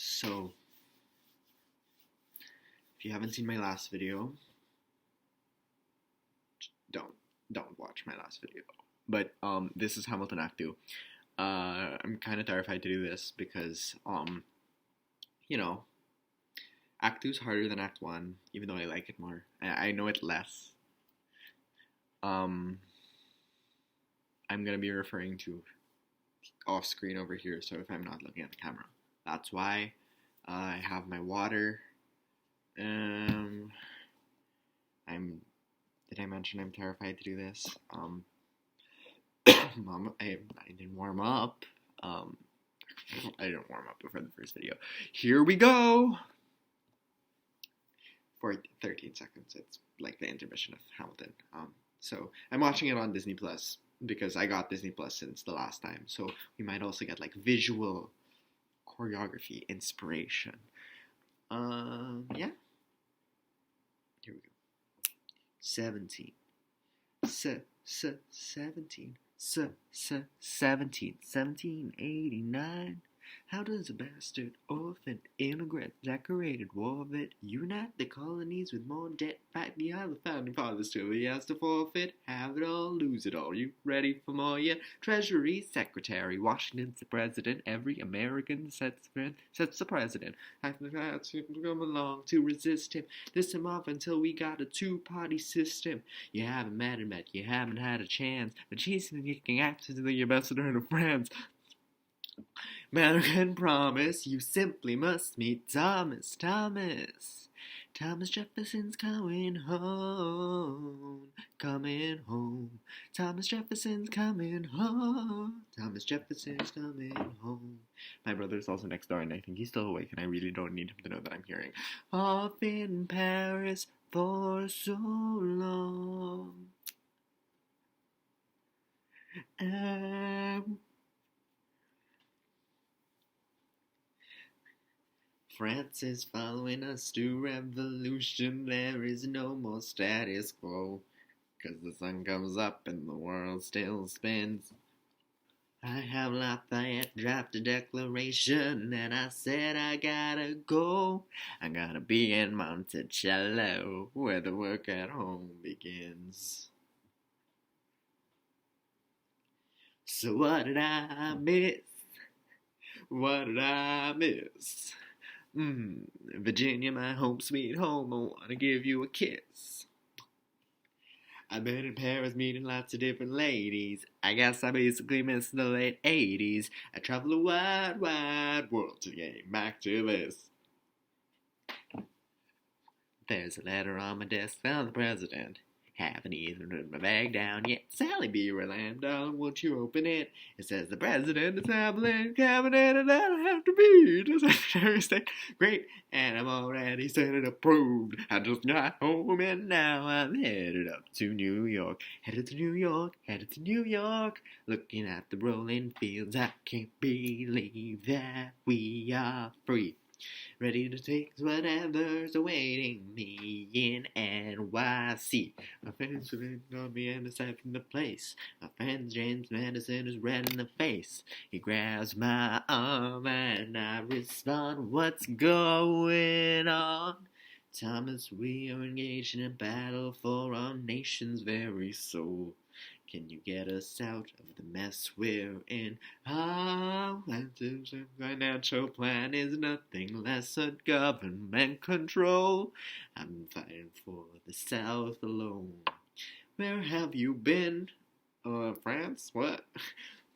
So, if you haven't seen my last video, don't don't watch my last video. But this is Hamilton Act 2. I'm kind of terrified to do this because you know, Act 2 is harder than Act 1, even though I like it more. I know it less. I'm gonna be referring to off screen over here, so if I'm not looking at the camera, that's why. I have my water. Did I mention I'm terrified to do this? Mom, I didn't warm up. I didn't warm up before the first video. Here we go! For 13 seconds, it's like the intermission of Hamilton. So I'm watching it on Disney Plus because I got Disney Plus since the last time. So we might also get like visual choreography inspiration. Yeah. Here we go. 17. 1789. How does a bastard orphan immigrant decorated war vet unite the colonies with more debt? Fight behind the founding fathers till he has to forfeit. Have it all, lose it all. You ready for more yet? Treasury Secretary, Washington's the president. Every American sets the president. I had to come along to resist him. This him off until we got a two-party system. You haven't met him yet, you haven't had a chance. But she's kicking actors to the ambassador to France. Man can promise, you simply must meet Thomas. Thomas Jefferson's coming home. Thomas Jefferson's coming home. Thomas Jefferson's coming home. My brother's also next door, and I think he's still awake, and I really don't need him to know that I'm hearing. Off in Paris for so long. France is following us to revolution. There is no more status quo, 'cause the sun comes up and the world still spins. I have Lafayette draft a declaration, and I said I gotta go. I gotta be in Monticello, where the work at home begins. So what did I miss? What did I miss? Virginia, my home sweet home, I wanna give you a kiss. I've been in Paris meeting lots of different ladies. I guess I basically missed the late 80s. I travel the wide, wide world to get back to this. There's a letter on my desk from the president. Haven't even written my bag down yet. Sally B. Orlando, won't you open it? It says the president is traveling cabinet, and I don't have to be the Secretary of State. Great, and I'm already Senate approved. I just got home, and now I'm headed up to New York. Headed to New York. Looking at the rolling fields, I can't believe that we are free. Ready to take whatever's awaiting me in NYC. My friends are on me and aside from the place. My friend James Madison is red in the face. He grabs my arm and I respond, what's going on? Thomas, we are engaged in a battle for our nation's very soul. Can you get us out of the mess we're in? Our financial plan is nothing less than government control. I'm fighting for the South alone. Where have you been? France? What?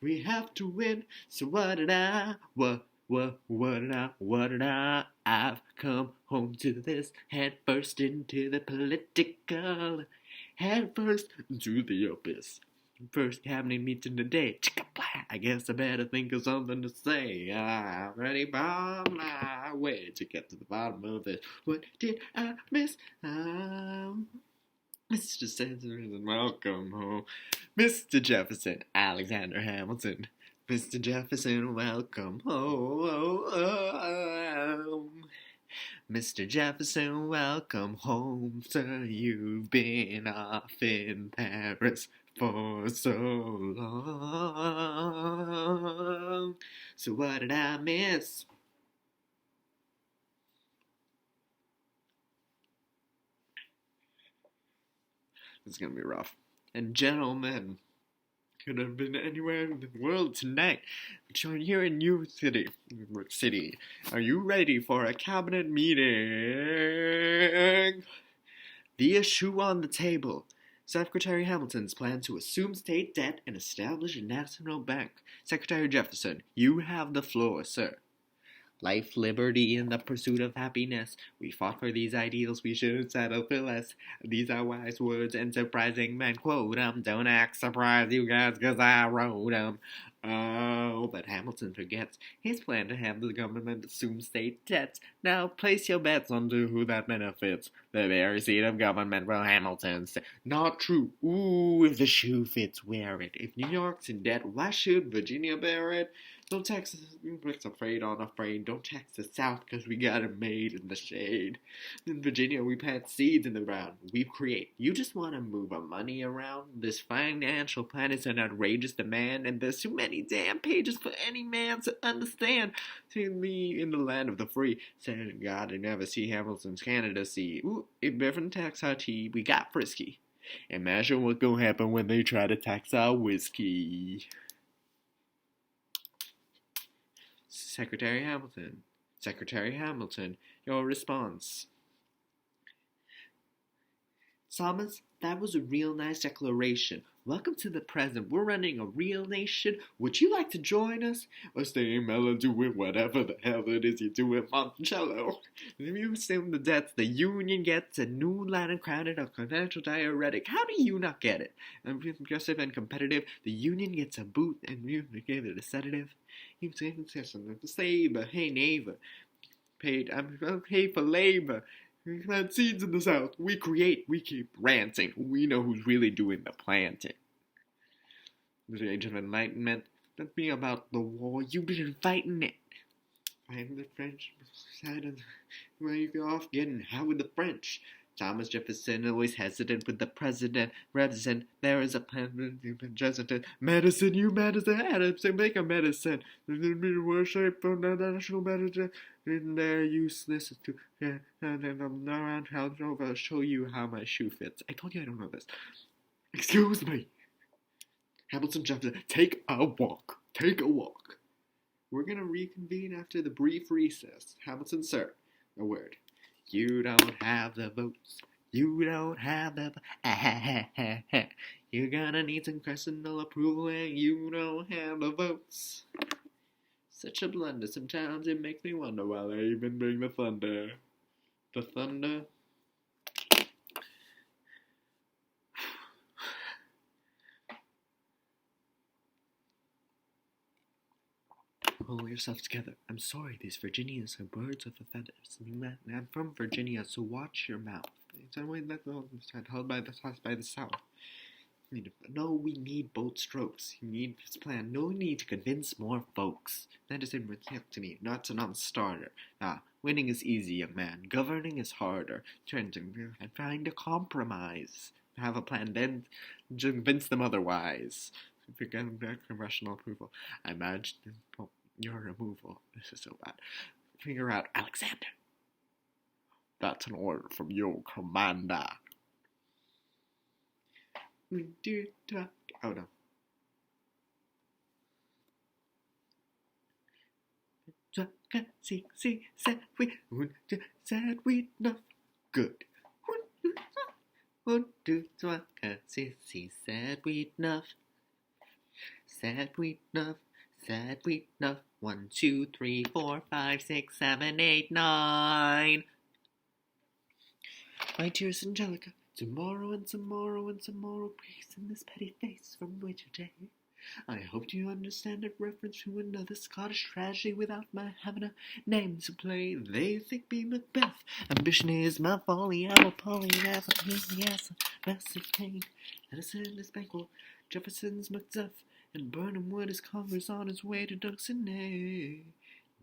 We have to win. So what did I? I've come home to this, head first into the political, head first into the abyss. First cabinet meeting today. I guess I better think of something to say. I'm ready for my way to get to the bottom of this. What did I miss? Mr. Censored, welcome home. Mr. Jefferson, Alexander Hamilton. Mr. Jefferson, welcome home. Mr. Jefferson, welcome home, sir. You've been off in Paris for so long. So what did I miss? It's gonna be rough. And gentlemen, could have been anywhere in the world tonight, but you're here in New City. Are you ready for a cabinet meeting? The issue on the table. Secretary Hamilton's plan to assume state debt and establish a national bank. Secretary Jefferson, you have the floor, sir. Life, liberty, and the pursuit of happiness. We fought for these ideals, we shouldn't settle for less. These are wise words and surprising men quote 'em. Don't act surprised, you guys, 'cause I wrote 'em. Oh, but Hamilton forgets his plan to have the government assume state debts. Now place your bets on who that benefits. The very seat of government will Hamilton say. Not true. Ooh, if the shoe fits, wear it. If New York's in debt, why should Virginia bear it? Don't Texas, afraid on afraid. Don't tax the South, 'cause we got it made in the shade. In Virginia, we plant seeds in the ground. We create. You just want to move our money around? This financial plan is an outrageous demand, and there's too many damn pages for any man to understand. To me, in the land of the free, said God, I never see Hamilton's candidacy. Ooh, if Bevan tax our tea, we got frisky. Imagine what gonna happen when they try to tax our whiskey. Secretary Hamilton, your response. Thomas, that was a real nice declaration. Welcome to the present. We're running a real nation. Would you like to join us? Or stay in Mellow doing whatever the hell it is you do at Monticello? If you assume the debts the Union gets a new Latin crowned a financial diuretic, how do you not get it? Aggressive and competitive, the Union gets a boot and you give it a sedative. You say labor, hey neighbor, I'm paid for labor. We plant seeds in the South. We create. We keep ranting. We know who's really doing the planting. The Age of Enlightenment. Don't be about the war. You've been fighting it. Fighting the French. Where you go off getting how with the French. Thomas Jefferson always hesitant with the president. Represent, there is a plan. Medicine, you medicine. Adams, make a medicine. Worship from the national medicine. And they're useless to. And then I'm around how I'll show you how my shoe fits. I told you I don't know this. Excuse me. Hamilton Jefferson, take a walk. Take a walk. We're gonna reconvene after the brief recess. Hamilton, sir, a word. You don't have the votes. You don't have the. You're gonna need some personal approval, and you don't have the votes. Such a blunder. Sometimes it makes me wonder why they even bring the thunder. The thunder. Pull yourself together. I'm sorry, these Virginians are birds with the feathers. I'm from Virginia, so watch your mouth. It's always held by the South. No, we need bold strokes. You need this plan. No need to convince more folks. That is in to me, not a non-starter. Winning is easy, young man. Governing is harder. Trying to find a compromise. Have a plan, then convince them otherwise. If you're getting congressional approval, I imagine your removal. This is so bad. Figure out Alexander. That's an order from your commander. Oh no. Said we not good. Said we enough. Said we enough. Said we enough. 1, 2, 3, 4, 5, 6, 7, 8, 9. My dearest Angelica, tomorrow and tomorrow and tomorrow breaks in this petty face from way to day. I hope you understand that reference to another Scottish tragedy without my having a name to play. They think me Macbeth. Ambition is my folly. I'm a Polly. That's a pain. Yes, a massive pain. Edison is Banquo. Jefferson's Macduff. And Burnham Wood is Congress on its way to Duxonay.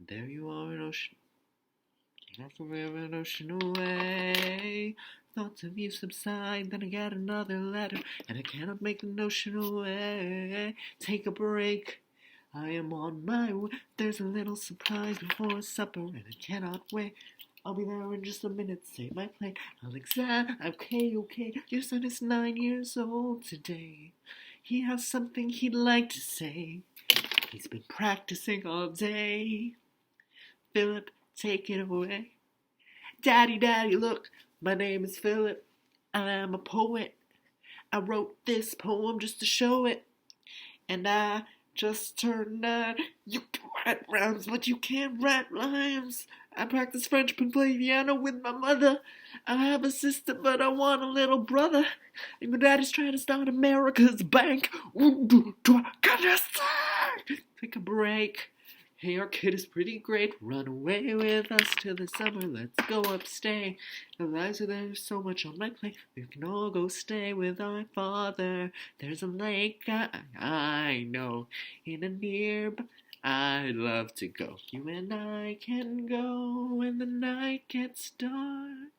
There you are in ocean. Not to live an ocean away. Thoughts of you subside, then I get another letter, and I cannot make the notion away. Take a break, I am on my way. There's a little surprise before supper, and I cannot wait. I'll be there in just a minute, save my plane. Alexander, okay, your son is 9 years old today. He has something he'd like to say. He's been practicing all day. Philip, take it away. Daddy, look, my name is Philip. I am a poet. I wrote this poem just to show it. And I just turned 9. You can write rhymes, but you can't write rhymes. I practice French and play piano with my mother. I have a sister, but I want a little brother. And my daddy's trying to start America's bank. Take a break. Hey, our kid is pretty great. Run away with us till the summer. Let's go upstate. Eliza, there's so much on my plate. We can all go stay with our father. There's a lake I know in a nearby. I'd love to go. You and I can go when the night gets dark.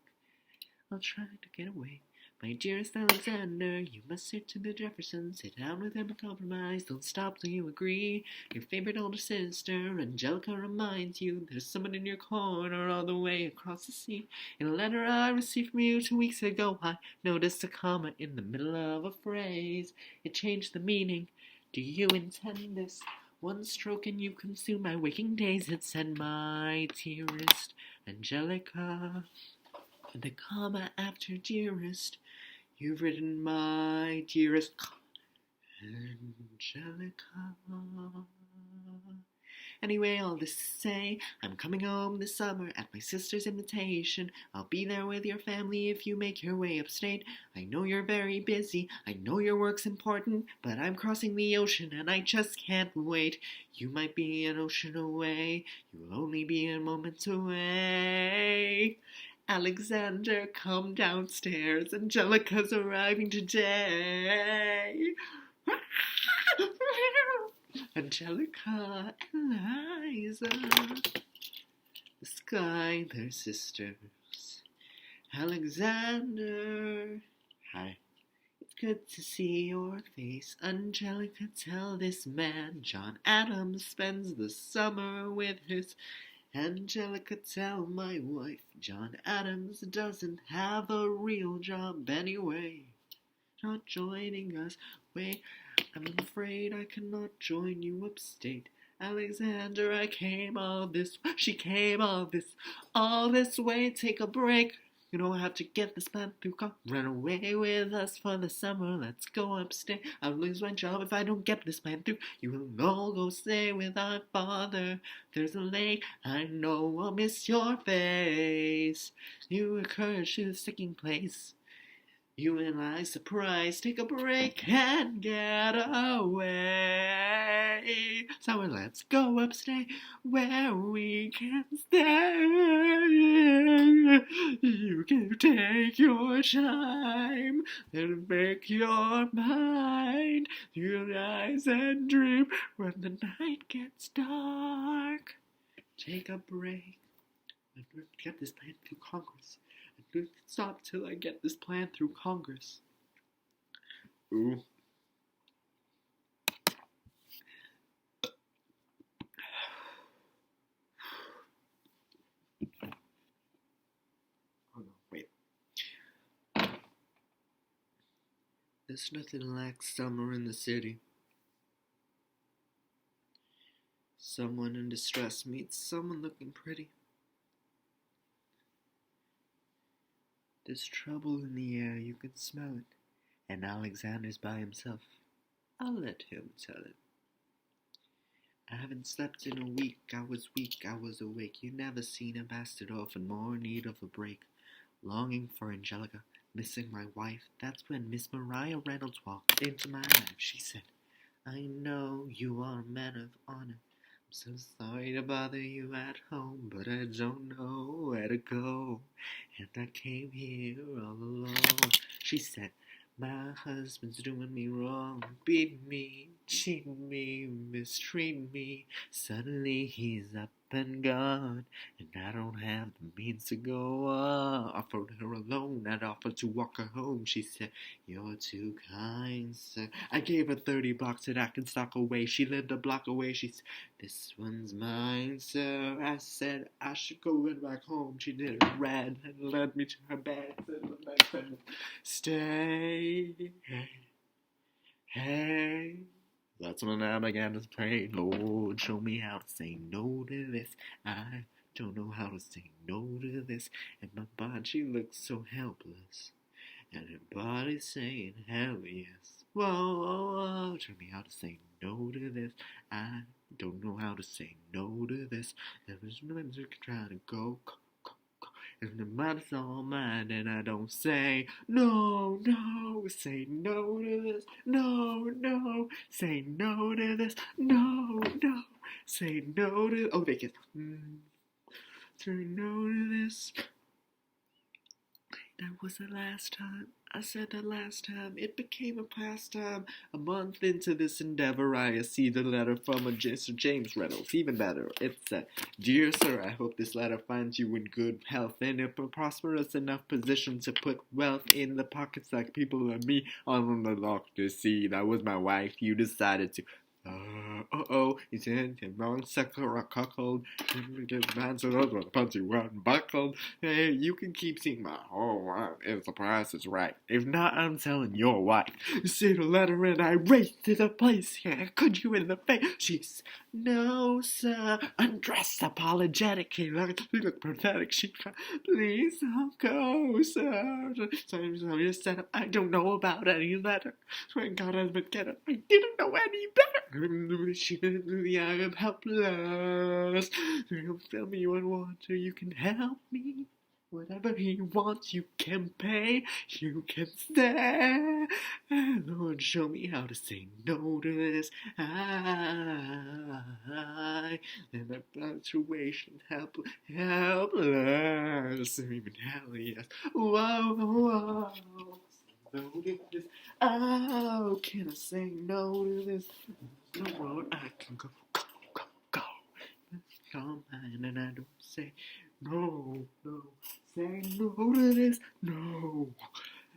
I'll try to get away. My dearest Alexander, you must sit to the Jeffersons. Sit down with them and compromise. Don't stop till you agree. Your favorite older sister, Angelica, reminds you there's someone in your corner all the way across the sea. In a letter I received from you 2 weeks ago, I noticed a comma in the middle of a phrase. It changed the meaning. Do you intend this? One stroke and you consume my waking days. It said, my dearest Angelica. The comma after dearest, you've written my dearest Angelica. Anyway, all this to say, I'm coming home this summer at my sister's invitation. I'll be there with your family if you make your way upstate. I know you're very busy, I know your work's important, but I'm crossing the ocean and I just can't wait. You might be an ocean away, you'll only be a moment away. Alexander, come downstairs. Angelica's arriving today. Angelica, Eliza. The sky, their sisters. Alexander. Hi. It's good to see your face. Angelica, tell this man John Adams spends the summer with his... Angelica, tell my wife John Adams doesn't have a real job anyway. Not joining us. Wait, I'm afraid I cannot join you upstate. Alexander, she came all this way. Take a break. You don't have to get this plan through. Run away with us for the summer. Let's go upstate. I'll lose my job if I don't get this plan through. You will all go stay with our father. There's a lake, I know I'll miss your face. You encourage to the sticking place. You and I surprised, take a break and get away. So let's go upstate where we can stay. You can take your time and make your mind. Realize and dream when the night gets dark. Take a break and get this plan through Congress. Stop till I get this plan through Congress. Ooh. Oh no, wait. There's nothing like summer in the city. Someone in distress meets someone looking pretty. There's trouble in the air, you can smell it. And Alexander's by himself. I'll let him tell it. I haven't slept in a week, I was weak, I was awake. You never seen a bastard orphan more in need of a break. Longing for Angelica, missing my wife. That's when Miss Maria Reynolds walked into my life. She said, I know you are a man of honor. So sorry to bother you at home, but I don't know where to go. And I came here all alone. She said, my husband's doing me wrong, beating me, cheating me, mistreating me. Suddenly he's up and gone, and I don't have the means to go on. Offered her a loan, I'd offered to walk her home. She said, "You're too kind, sir." I gave her $30 that I can stock away. She lived a block away. She said, "This one's mine, sir." I said I should go back home. She did a red and led me to her bed. Said, "Stay, hey." That's when I began to pray, "Lord, show me how to say no to this. I don't know how to say no to this." And my body, she looks so helpless. And her body's saying, "Hell yes." Whoa, whoa, whoa, show me how to say no to this. I don't know how to say no to this. There was no music trying to go. And the mind's all mine, and I don't say no, no, say no to this, no, no, say no to this, no, no, say no to, oh, they kiss, say no to this. That was the last time. I said the last time. It became a pastime. A month into this endeavor, I see the letter from a Mr. James Reynolds. Even better. It said, "Dear sir, I hope this letter finds you in good health and in a prosperous enough position to put wealth in the pockets like people like me on the lock to see. That was my wife. You decided to." You said the wrong sucker or cuckold. Get mad so those were the punch you unbuckled. Hey, you can keep seeing my whole life if the price is right. If not, I'm telling your wife. You see the letter and I raced to the place. Yeah, could you in the face? She's, "No, sir." Undressed apologetically. You look pathetic. She cried, "Please don't go, sir." So you said, "I don't know about any letter. When God has been getting, I didn't know any better." I am helpless. You fill me with water, you can help me. Whatever he wants, you can pay, you can stay. Lord, show me how to say no to this. I in a situation helpless. Even hell yes. Whoa, whoa. No to this. Oh, can I say no to this? No road I can go, go, go, go. Come on, and I don't say no, no. Say no to this, no.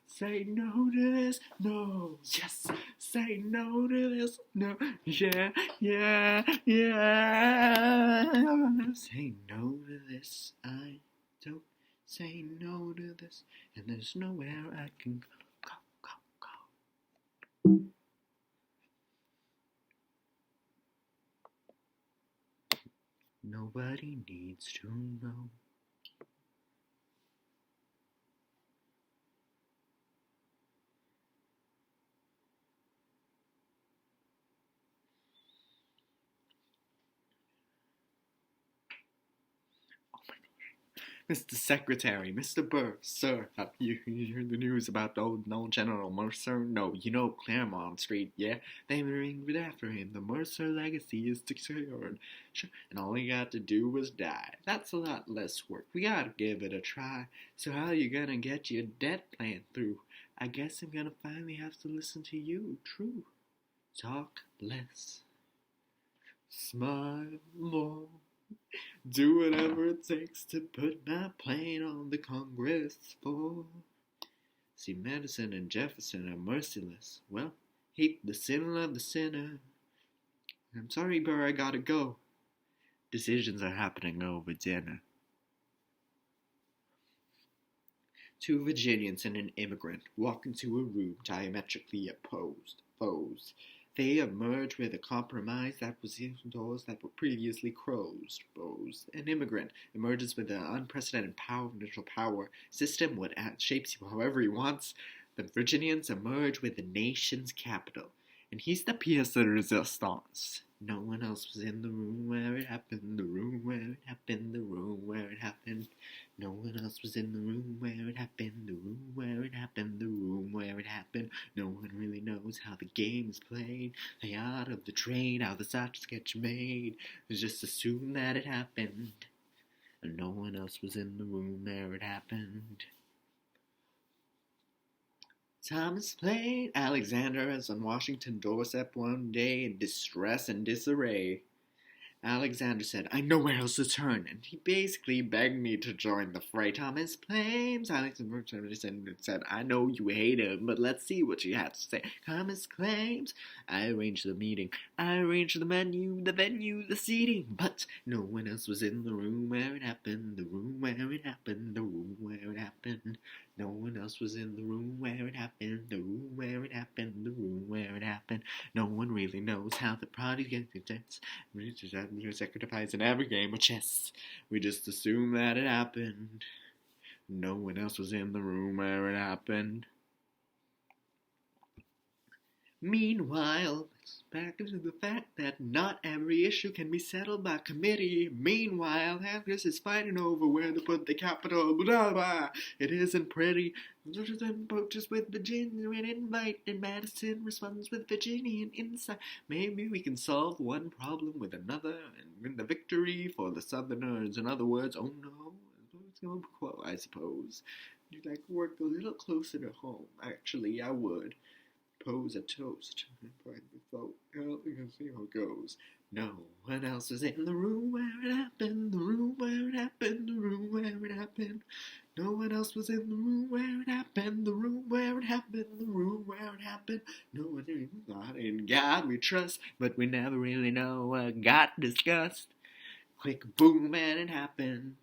Say no to this, no. Yes, say no to this, no. Yeah, yeah, yeah. Say no to this, I don't say no to this, and there's nowhere I can go, go, go, go. Nobody needs to know. Mr. Secretary, Mr. Burr, sir, have you heard the news about the old General Mercer? No, you know Claremont Street, yeah? They named it after him. The Mercer legacy is secured. Sure, and all he got to do was die. That's a lot less work. We gotta give it a try. So how you gonna get your debt plan through? I guess I'm gonna finally have to listen to you. True. Talk less. Smile more. Do whatever it takes to put my plane on the Congress floor. See, Madison and Jefferson are merciless. Well, hate the sin, love the sinner. I'm sorry, Burr, I gotta go. Decisions are happening over dinner. Two Virginians and an immigrant walk into a room diametrically opposed foes. They emerge with a compromise that was in doors that were previously closed. An immigrant emerges with an unprecedented power system, what shapes you however he wants. The Virginians emerge with the nation's capital, and he's the pièce de résistance. No one else was in the room where it happened, the room where it happened, the room where it happened. No one else was in the room where it happened, the room where it happened, the room where it happened. No one really knows how the game is played, the art of the trade, how the sausage gets made. Just assume that it happened, and no one else was in the room where it happened. Thomas played Alexander as on Washington doorstep one day in distress and disarray. Alexander said, I know where else to turn, and he basically begged me to join the fray. Thomas claims. Alexander said, I know you hate him, but let's see what you have to say. Thomas claims. I arranged the meeting. I arranged the menu, the venue, the seating, but no one else was in the room where it happened, the room where it happened, the room where it happened. No one else was in the room where it happened, the room where it happened, the room where it happened. No one really knows how the party gets intense. We just sacrifice in every game of chess. We just assume that it happened. No one else was in the room where it happened. Meanwhile, it's back into the fact that not every issue can be settled by committee. Meanwhile, Congress is fighting over where to put the capital. Blah, blah. It isn't pretty. Approaches with Virginia and invite, and Madison responds with Virginian insight. Maybe we can solve one problem with another and win the victory for the Southerners. In other words, oh no, quote, I suppose. You'd like to work a little closer to home. Actually, I would. Pose a toast. You can see how it goes. No one else was in the room where it happened, the room where it happened, the room where it happened. No one else was in the room where it happened, the room where it happened, the room where it happened. No one in God we trust, but we never really know what got discussed. Click, boom, and it happened.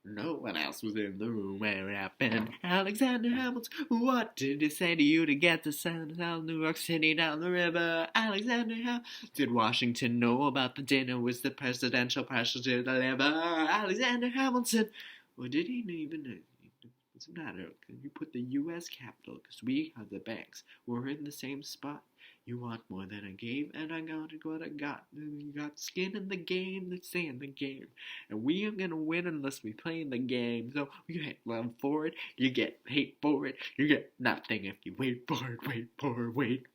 No one else was in the room where it happened. Alexander Hamilton, what did he say to you to get to South New York City down the river? Alexander Hamilton, did Washington know about the dinner? Was the presidential pressure to deliver? Alexander Hamilton, or did he even know? What's the matter? Can you put the U.S. Capitol? Because we are the banks. We're in the same spot. You want more than I gave, and I got what I got. You got skin in the game, let's stay in the game. And we ain't gonna win unless we play in the game. So you get love for it, you get hate for it, you get nothing if you wait for it, wait.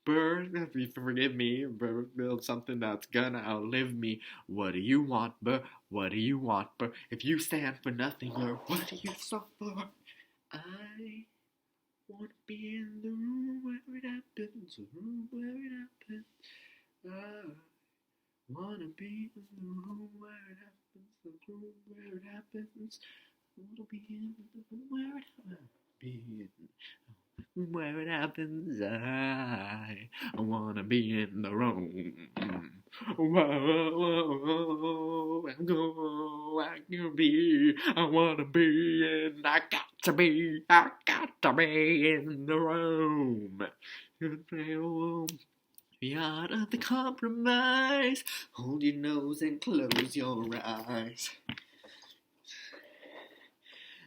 Burr, forgive me, Burr, build something that's gonna outlive me. What do you want, Burr? What do you want, Burr? If you stand for nothing, Burr, what do you suffer? I wanna be in the room where it happens, the room where it happens. I wanna be in the room where it happens, the room where it happens. I wanna be in the room where it happens. Be in where it happens. I wanna be in the room. Whoa, I can be. I wanna be in. I got to be in the room. The art of the compromise. Hold your nose and close your eyes.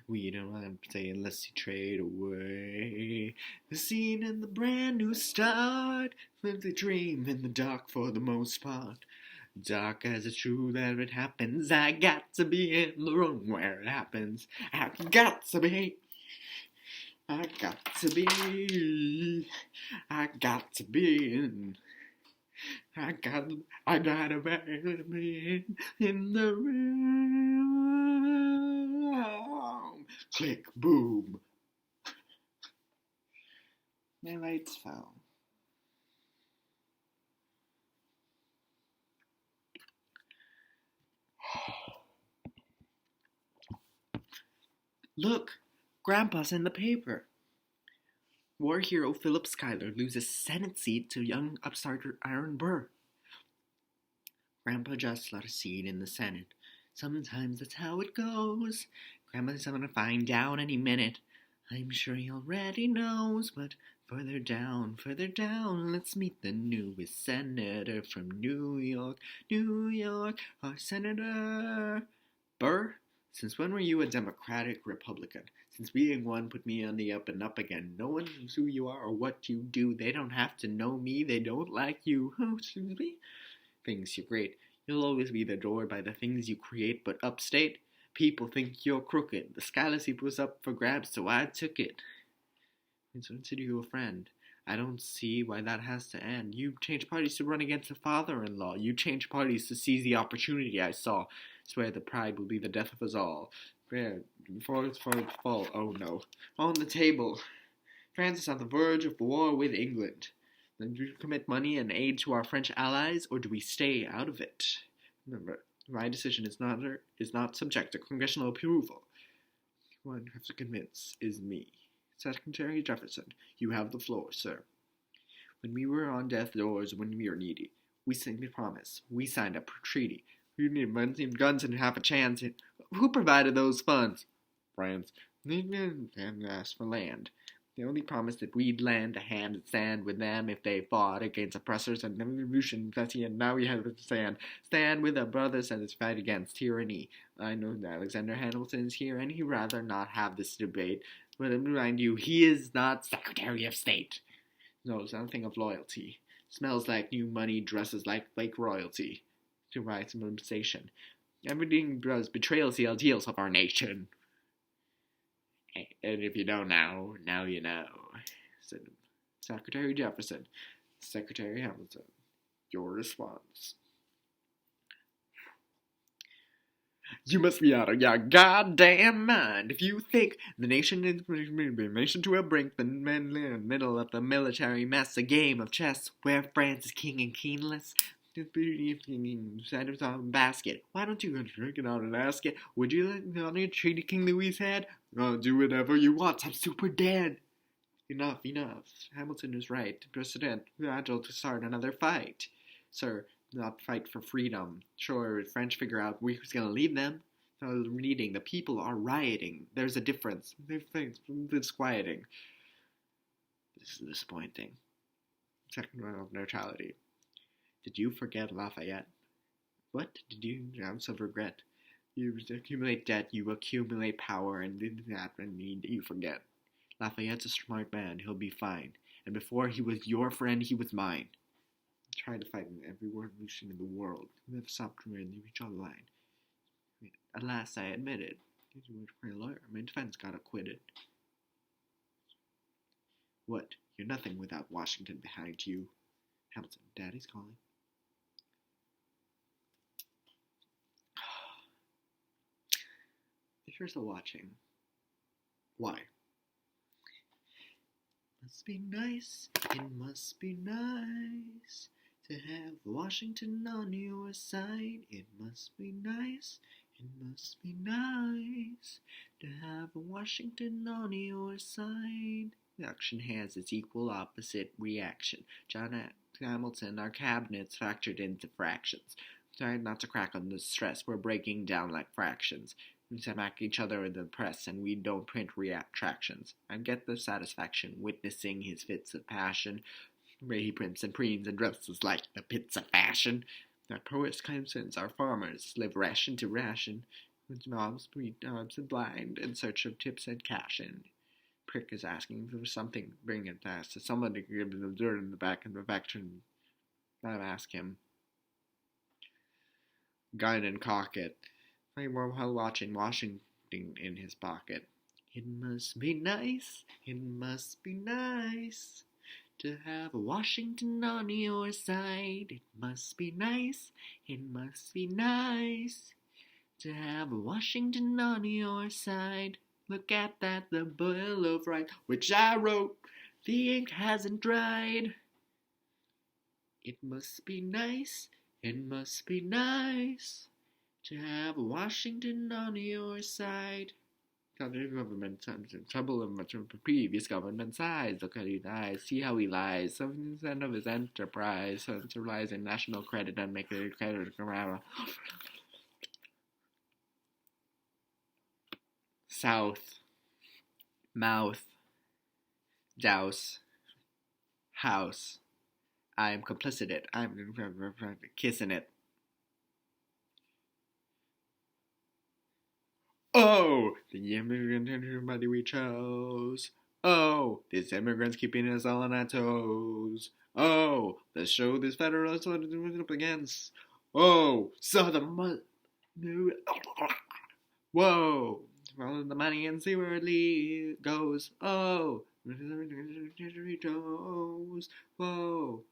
We don't want to say unless you trade away the scene and the brand new start. Live the dream in the dark for the most part. Dark as it's true that it happens. I got to be in the room where it happens. I got to be. I got to be in. I gotta be in the room. Click, boom. My lights fell. Look, Grandpa's in the paper. War hero Philip Schuyler loses Senate seat to young upstart Aaron Burr. Grandpa just lost a seat in the Senate. Sometimes that's how it goes. Grandpa's gonna find out any minute. I'm sure he already knows, but further down, let's meet the newest senator from New York, our Senator Burr. Since when were you a Democratic Republican? Since being one put me on the up and up again. No one knows who you are or what you do. They don't have to know me. They don't like you. Oh, excuse me? Thinks you're great. You'll always be adored by the things you create, but upstate, people think you're crooked. The scholarship was up for grabs, so I took it. And so consider you a friend. I don't see why that has to end. You changed parties to run against a father-in-law. You changed parties to seize the opportunity I saw. Swear the pride will be the death of us all. Before it's fall. Oh no. On the table. France is on the verge of war with England. Do we commit money and aid to our French allies, or do we stay out of it? Remember, my decision is not subject to congressional approval. One who has to convince is me. Secretary Jefferson, you have the floor, sir. When we were on death's doors, when we were needy, we signed a promise. We signed a treaty. We needed guns and half a chance. Who provided those funds? France. And asked for land. They only promised that we'd lend a hand and stand with them if they fought against oppressors and revolution. And now we have to stand with our brothers and fight against tyranny. I know that Alexander Hamilton is here, and he'd rather not have this debate. But I remind you, he is not Secretary of State. Knows nothing of loyalty. Smells like new money, dresses like fake royalty. To write some sensation. Everything does betrayals the ideals of our nation. And if you don't know, now you know, said Secretary Jefferson. Secretary Hamilton, your response. You must be out of your goddamn mind if you think the nation is nation to a brink, the middle of the military mess, a game of chess where France is king and keenless. Inside of a basket. Why don't you go drink it out and ask it? Would you let me on your treaty King Louis had? Oh, do whatever you want. I'm super dead. Enough. Hamilton is right. President, agile to start another fight. Sir, not fight for freedom. Sure, the French figure out who's gonna lead them. No, reading. The people are rioting. There's a difference. It's disquieting. This is disappointing. Second round of neutrality. Did you forget Lafayette? What did you ounce of regret? You accumulate debt, you accumulate power, and did that mean you forget? Lafayette's a smart man, he'll be fine. And before he was your friend, he was mine. I tried to fight in every revolution in the world. We never stopped trying to reach our line. At last I admitted. My lawyer, my defense got acquitted. What? You're nothing without Washington behind you. Hamilton, Daddy's calling. If you're still watching, why? Must be nice, it must be nice to have Washington on your side. It must be nice, it must be nice to have Washington on your side. Action has its equal opposite reaction. John Hamilton, our cabinets factored into fractions. Try not to crack under stress, we're breaking down like fractions. We smack each other in the press, and we don't print retractions. I get the satisfaction witnessing his fits of passion, where he prints and preens and dresses like the pits of fashion. Our poets since our farmers live ration to ration, with knobs, knobs and blind, in search of tips and cash. And Prick is asking for something, bring it fast, to someone to give him the dirt in the back of the factory. I ask him. Guide and cock it. While watching Washington in his pocket. It must be nice, it must be nice to have Washington on your side. It must be nice, it must be nice to have Washington on your side. Look at that, the Bill of Rights, which I wrote, the ink hasn't dried. It must be nice, it must be nice to have Washington on your side. Government trouble of much of the previous government sides. Look at his eyes, see how he lies. 7% of his enterprise, centralizing national credit and make it credit around. South, mouth, douse, house. I am complicit it. I'm kissing it. Oh, the immigrant everybody we chose. Oh, this immigrant's keeping us all on our toes. Oh, let's show this federalist what it's up against. Oh, Southern mud. Whoa, follow the money and see where it goes. Oh, whoa,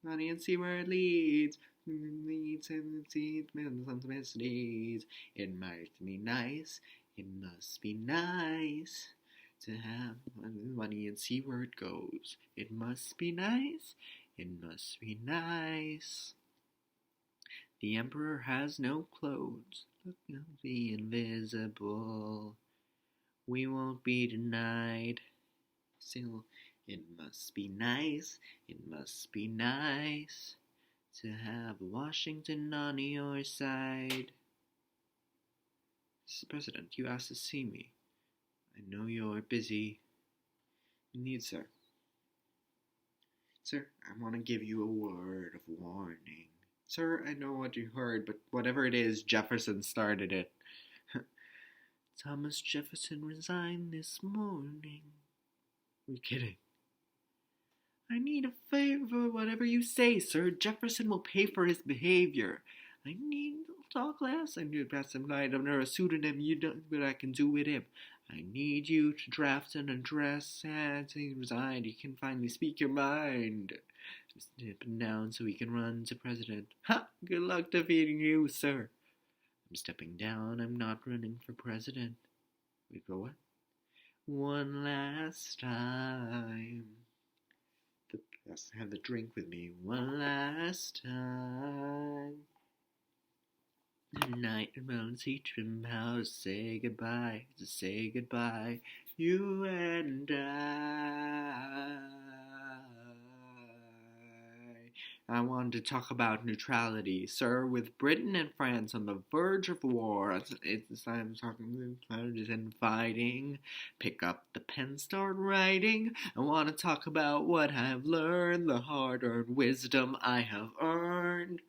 money and see where it leads. Leads and seeds, needs. It might be nice, it must be nice to have money and see where it goes. It must be nice. It must be nice. The emperor has no clothes. Look, he'll be invisible. We won't be denied. Still, it must be nice. It must be nice to have Washington on your side. Mr. President, you asked to see me. I know you're busy. Indeed, sir. Sir, I want to give you a word of warning. Sir, I know what you heard, but whatever it is, Jefferson started it. Thomas Jefferson resigned this morning. Are you kidding? I need a favor, whatever you say, sir. Jefferson will pay for his behavior. I need to talk less. I need to pass some night under a pseudonym. You don't know what I can do with him. I need you to draft an address as he resigned. You can finally speak your mind. Step down so he can run to president. Ha! Good luck defeating you, sir. I'm stepping down. I'm not running for president. Wait, for what? One last time. Have the drink with me. One last time. Tonight I'm gonna teach him how to say goodbye. To say goodbye. You and I want to talk about neutrality, sir. With Britain and France on the verge of war, it's time talking and fighting. Pick up the pen, start writing. I want to talk about what I've learned, the hard-earned wisdom I have earned.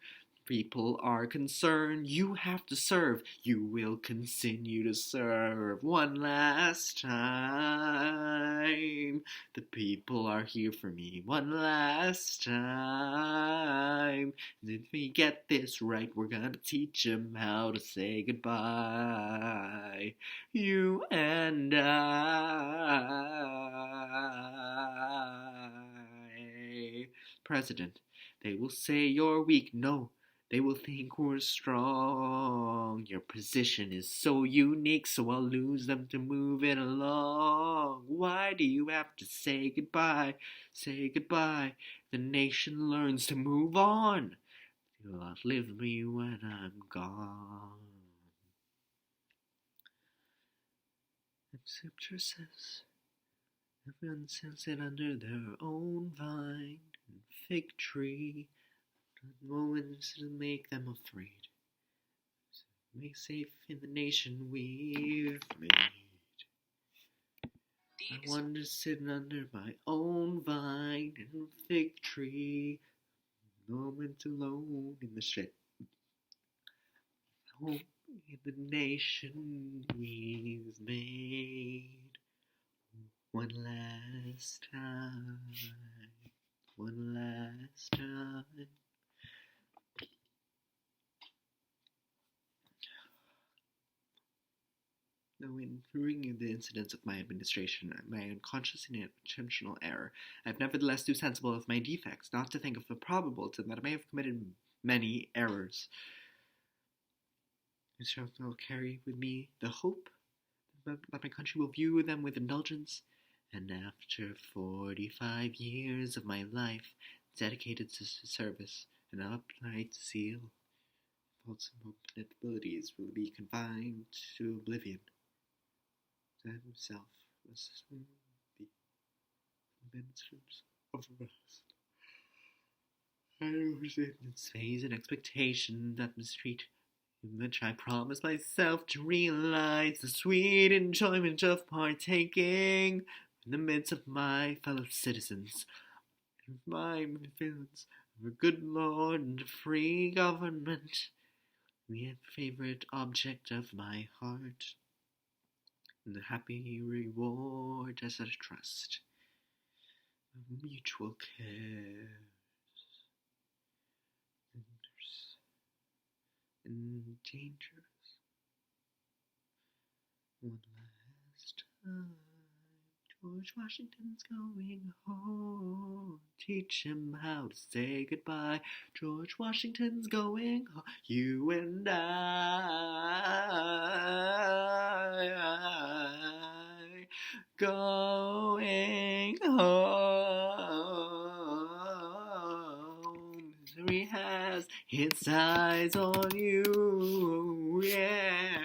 People are concerned, you have to serve, you will continue to serve. One last time, the people are here for me. One last time, and if we get this right, we're gonna teach them how to say goodbye. You and I. President, they will say you're weak. No. They will think we're strong. Your position is so unique, so I'll lose them to move it along. Why do you have to say goodbye? Say goodbye. The nation learns to move on. You'll outlive me when I'm gone. Except yourselves. Everyone sends it under their own vine and fig tree. Moments to make them afraid. So make safe in the nation we've made. I want to sit under my own vine and fig tree. Moment alone in the shed. Home in the nation we've made. One last time. One last time. Though in reviewing the incidents of my administration, my unconscious and intentional error, I have nevertheless too sensible of my defects, not to think of the probability that I may have committed many errors. I shall carry with me the hope that my country will view them with indulgence, and after 45 years of my life dedicated to service, an upright zeal, faults and abilities will be confined to oblivion. That himself was the ministers of rest. I was in its phase and expectation that mistreat in which I promised myself to realize the sweet enjoyment of partaking in the midst of my fellow citizens, and my feelings of a good Lord and a free government, the favorite object of my heart, and the happy reward as a trust of mutual cares and dangers. One last time, George Washington's going home. Teach him how to say goodbye. George Washington's going home. You and I. going home. He has his eyes on you. Yeah.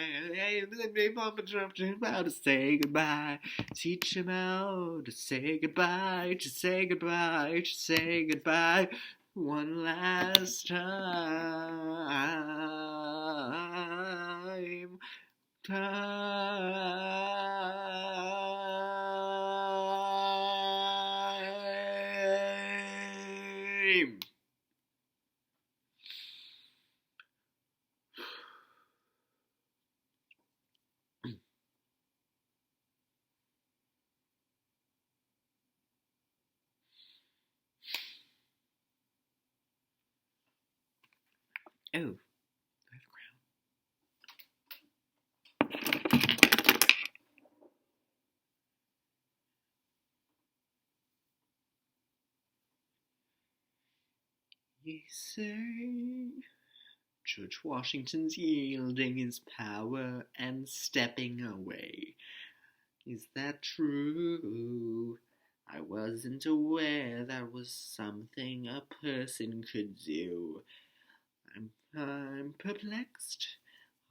Papa Trump about to say goodbye. Teach him how to say goodbye. To say goodbye. To say goodbye. One last time. Oh, you say George Washington's yielding his power and stepping away. Is that true? I wasn't aware that was something a person could do. I'm perplexed.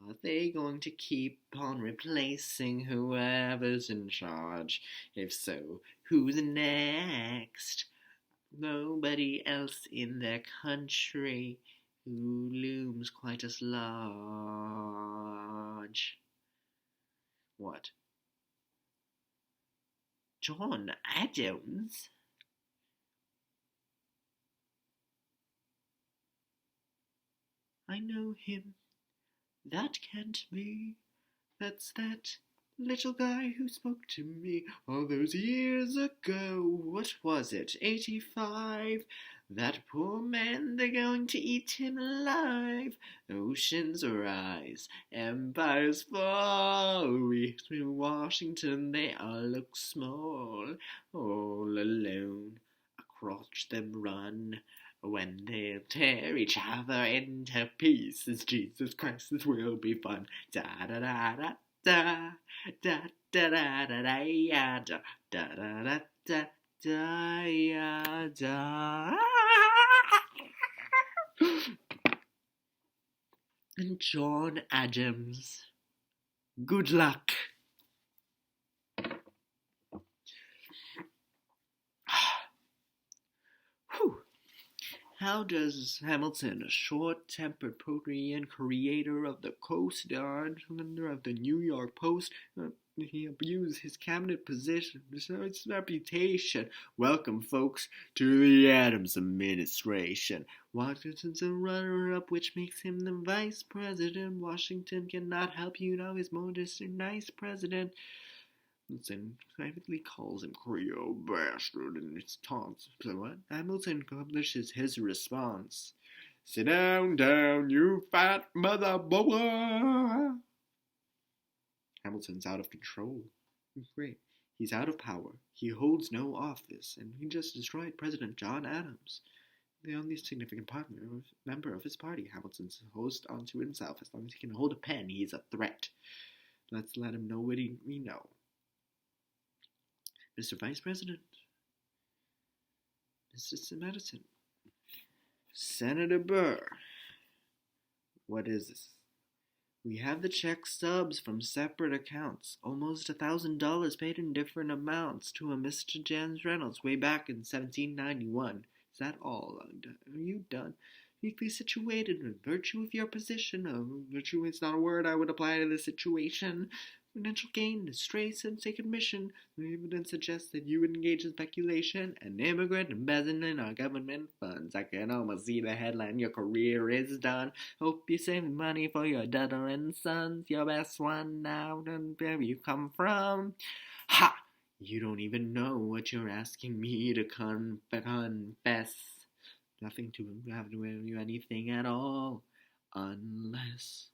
Are they going to keep on replacing whoever's in charge? If so, who's next? Nobody else in their country who looms quite as large. What? John Adams? I know him. That can't be. That's that little guy who spoke to me all those years ago. What was it, 85? That poor man, they're going to eat him alive. Oceans rise, empires fall. We in Washington, they all look small. All alone, across them run. When they'll tear each other into pieces, Jesus Christ, this will be fun. Da da da da da da da da da da da da da da da da. And John Adams. Good luck. Whew. How does Hamilton, a short-tempered Protean creator of the Co-Star, founder of the New York Post, he abused his cabinet position, his reputation? Welcome, folks, to the Adams administration. Washington's a runner-up, which makes him the vice president. Washington cannot help you now. He's more just a nice president. Hamilton privately calls him Creole bastard in his taunts. So what? Hamilton publishes his response. Sit down, you fat mother boy. Hamilton's out of control. Great. He's out of power. He holds no office, and he just destroyed President John Adams, the only significant member of his party. Hamilton's a host unto himself. As long as he can hold a pen, he's a threat. Let's let him know what we know. Mr. Vice President, Mr. Madison, Senator Burr, what is this? We have the check stubs from separate accounts, almost $1,000 paid in different amounts to a Mr. James Reynolds way back in 1791. Is that all? Are you done? Uniquely situated in virtue of your position. Virtue is not a word I would apply to this situation. Financial gain, disgrace, and take admission. The evidence suggests that you would engage in speculation and immigrant embezzling our government funds. I can almost see the headline, your career is done. Hope you save money for your daughter and sons. Your best one now, and where you come from. Ha! You don't even know what you're asking me to confess. Nothing to have to you anything at all. Unless...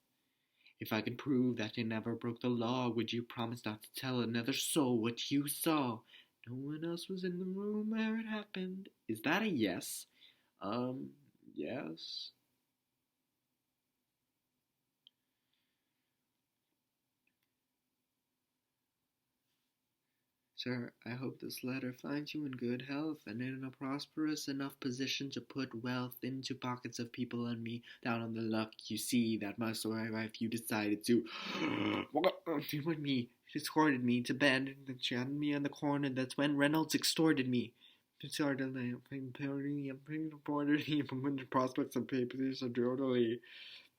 if I could prove that you never broke the law, would you promise not to tell another soul what you saw? No one else was in the room where it happened. Is that a yes? Yes. Sir, I hope this letter finds you in good health and in a prosperous enough position to put wealth into pockets of people and me down on the luck. You see, that must arrive if you decided to do with me. She escorted me to bed and she had me in the corner. That's when Reynolds extorted me. Started reported me from the prospects of papers of totally.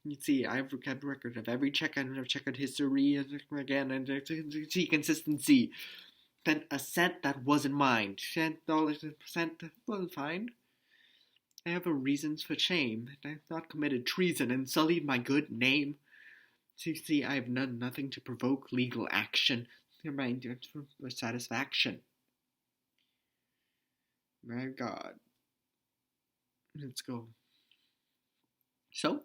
You see, I've kept record of every check and I've checked history again and see consistency. Spent a cent that wasn't mine. $10 that wasn't fine. I have a reasons for shame. I've not committed treason and sullied my good name. So you see, I have done nothing to provoke legal action. For satisfaction. My God. Let's go. So,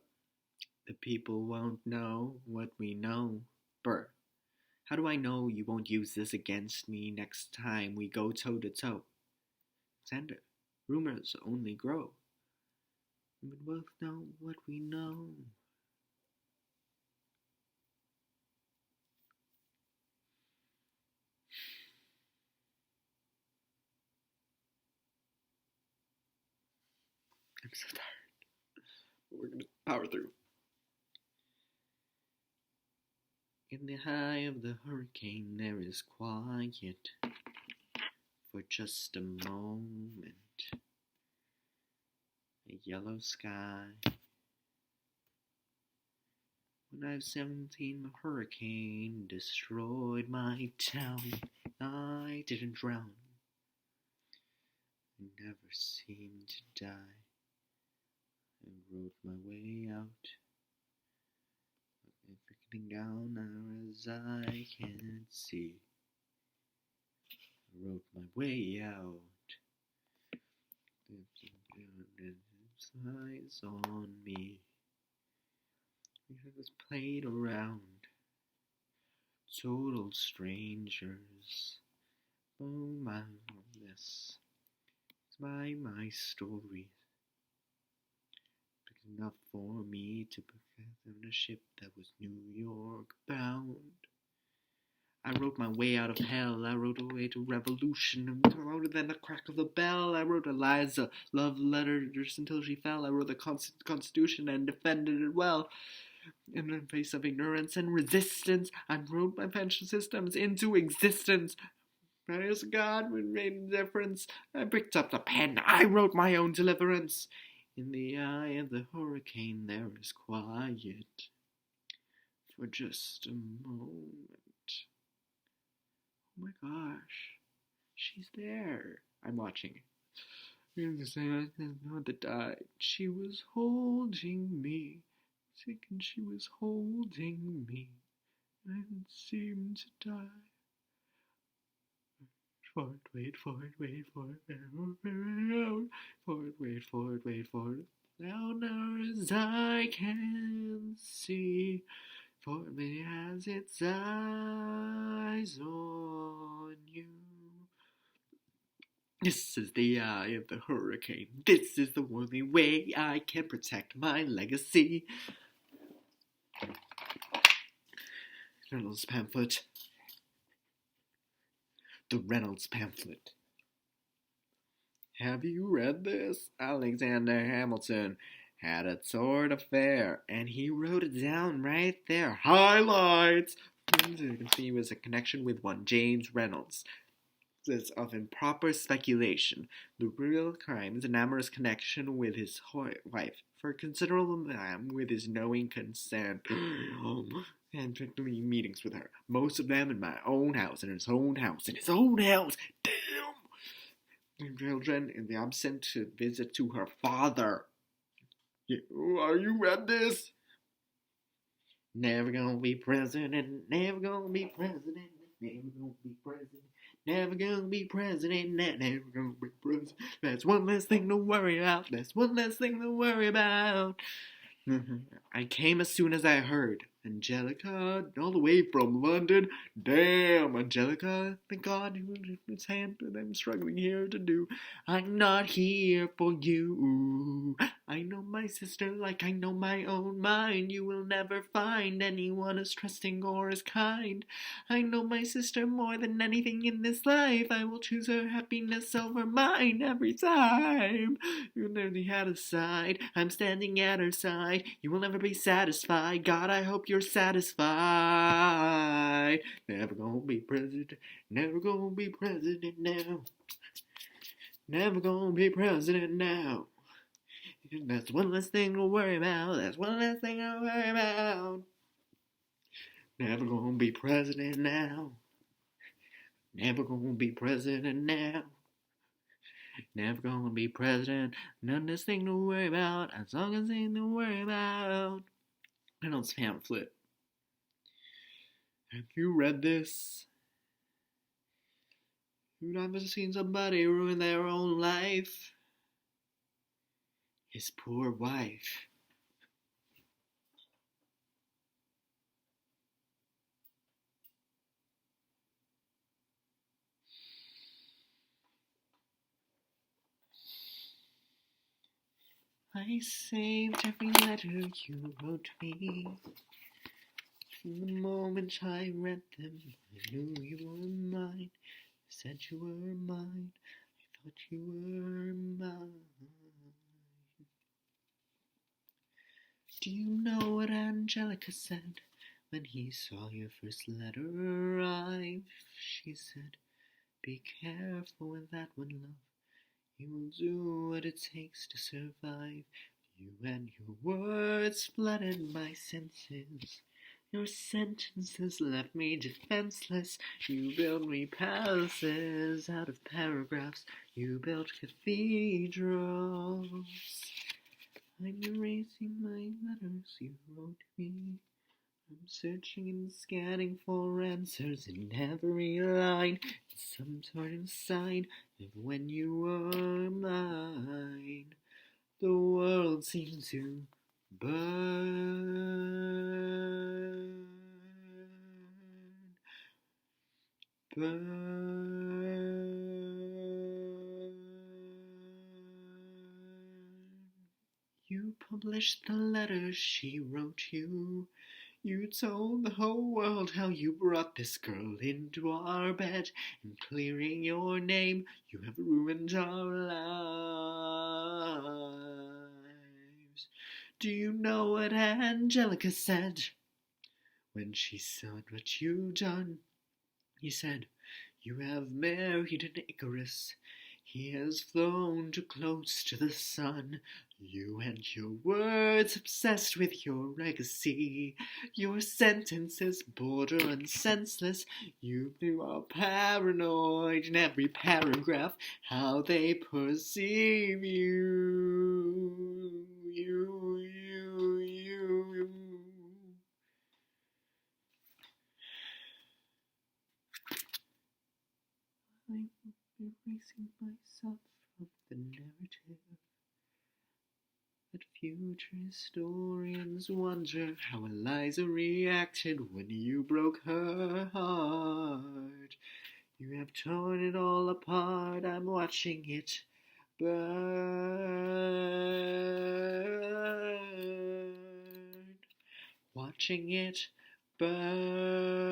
the people won't know what we know. Burr, how do I know you won't use this against me next time we go toe to toe? Xander, rumors only grow. We both know what we know. I'm so tired. But we're gonna power through. In the eye of the hurricane there is quiet for just a moment. A yellow sky. When I was 17, the hurricane destroyed my town. I didn't drown. I never seemed to die. I rode my way out. Everything down as I can see. I rode my way out. Eyes on me. We was played around. Total strangers. Oh my goodness. It's my story. Big enough for me to put on a ship that was New York bound. I wrote my way out of hell. I wrote a way to revolution. Louder than the crack of the bell. I wrote Eliza love letters until she fell. I wrote the Constitution and defended it well. In the face of ignorance and resistance, I wrote my pension systems into existence. Praise God, we made a difference. I picked up the pen. I wrote my own deliverance. In the eye of the hurricane there is quiet for just a moment. Oh my gosh, she's there. I'm watching. That died. She was holding me. Sick and she was holding me. And seemed to die. Wait for it, wait for it, wait for it. Louder as I can see. For it has its eyes on you. This is the eye of the hurricane. This is the only way I can protect my legacy. Reynolds pamphlet. The Reynolds pamphlet. Have you read this? Alexander Hamilton had a sort of affair, and he wrote it down right there. Highlights! You can see it was a connection with one James Reynolds. This of improper speculation. The real crime is an amorous connection with his wife, for a considerable time with his knowing consent. And frequently meetings with her. Most of them in my own house, in his own house, in his own house. Damn! Children in the absent to visit to her father. Are you read this? Never gonna be president, never gonna be president, never gonna be president, never gonna be president, never gonna be president. That's one less thing to worry about, that's one less thing to worry about. I came as soon as I heard. Angelica, all the way from London. Damn, Angelica, thank God his hand that I'm struggling here to do. I'm not here for you. I know my sister like I know my own mind. You will never find anyone as trusting or as kind. I know my sister more than anything in this life. I will choose her happiness over mine every time. You nearly had a side. I'm standing at her side. You will never be satisfied. God, I hope you're satisfied. Never gonna be president. Never gonna be president now. Never gonna be president now. That's one less thing to worry about. That's one less thing to worry about. Never gonna be president now. Never gonna be president now. Never gonna be president. None less thing to worry about. As long as thing to worry about. I don't pamphlet. Have you read this? You've never seen somebody ruin their own life? His poor wife. I saved every letter you wrote me. From the moment I read them, I knew you were mine. I said you were mine. I thought you were mine. Do you know what Angelica said when he saw your first letter arrive? She said, be careful with that one, love. You will do what it takes to survive. You and your words flooded my senses. Your sentences left me defenseless. You built me palaces out of paragraphs. You built cathedrals. I'm erasing my letters you wrote me. I'm searching and scanning for answers in every line. It's some sort of sign of when you were mine. The world seems to burn. You published the letters she wrote you. You told the whole world how you brought this girl into our bed, and clearing your name, you have ruined our lives. Do you know what Angelica said when she saw what you'd done? He said, you have married an Icarus. He has flown too close to the sun. You and your words obsessed with your legacy. Your sentences border on senseless. You are paranoid in every paragraph. How they perceive you. I'm erasing myself from the narrative. But future historians wonder how Eliza reacted when you broke her heart. You have torn it all apart. I'm watching it burn. Watching it burn.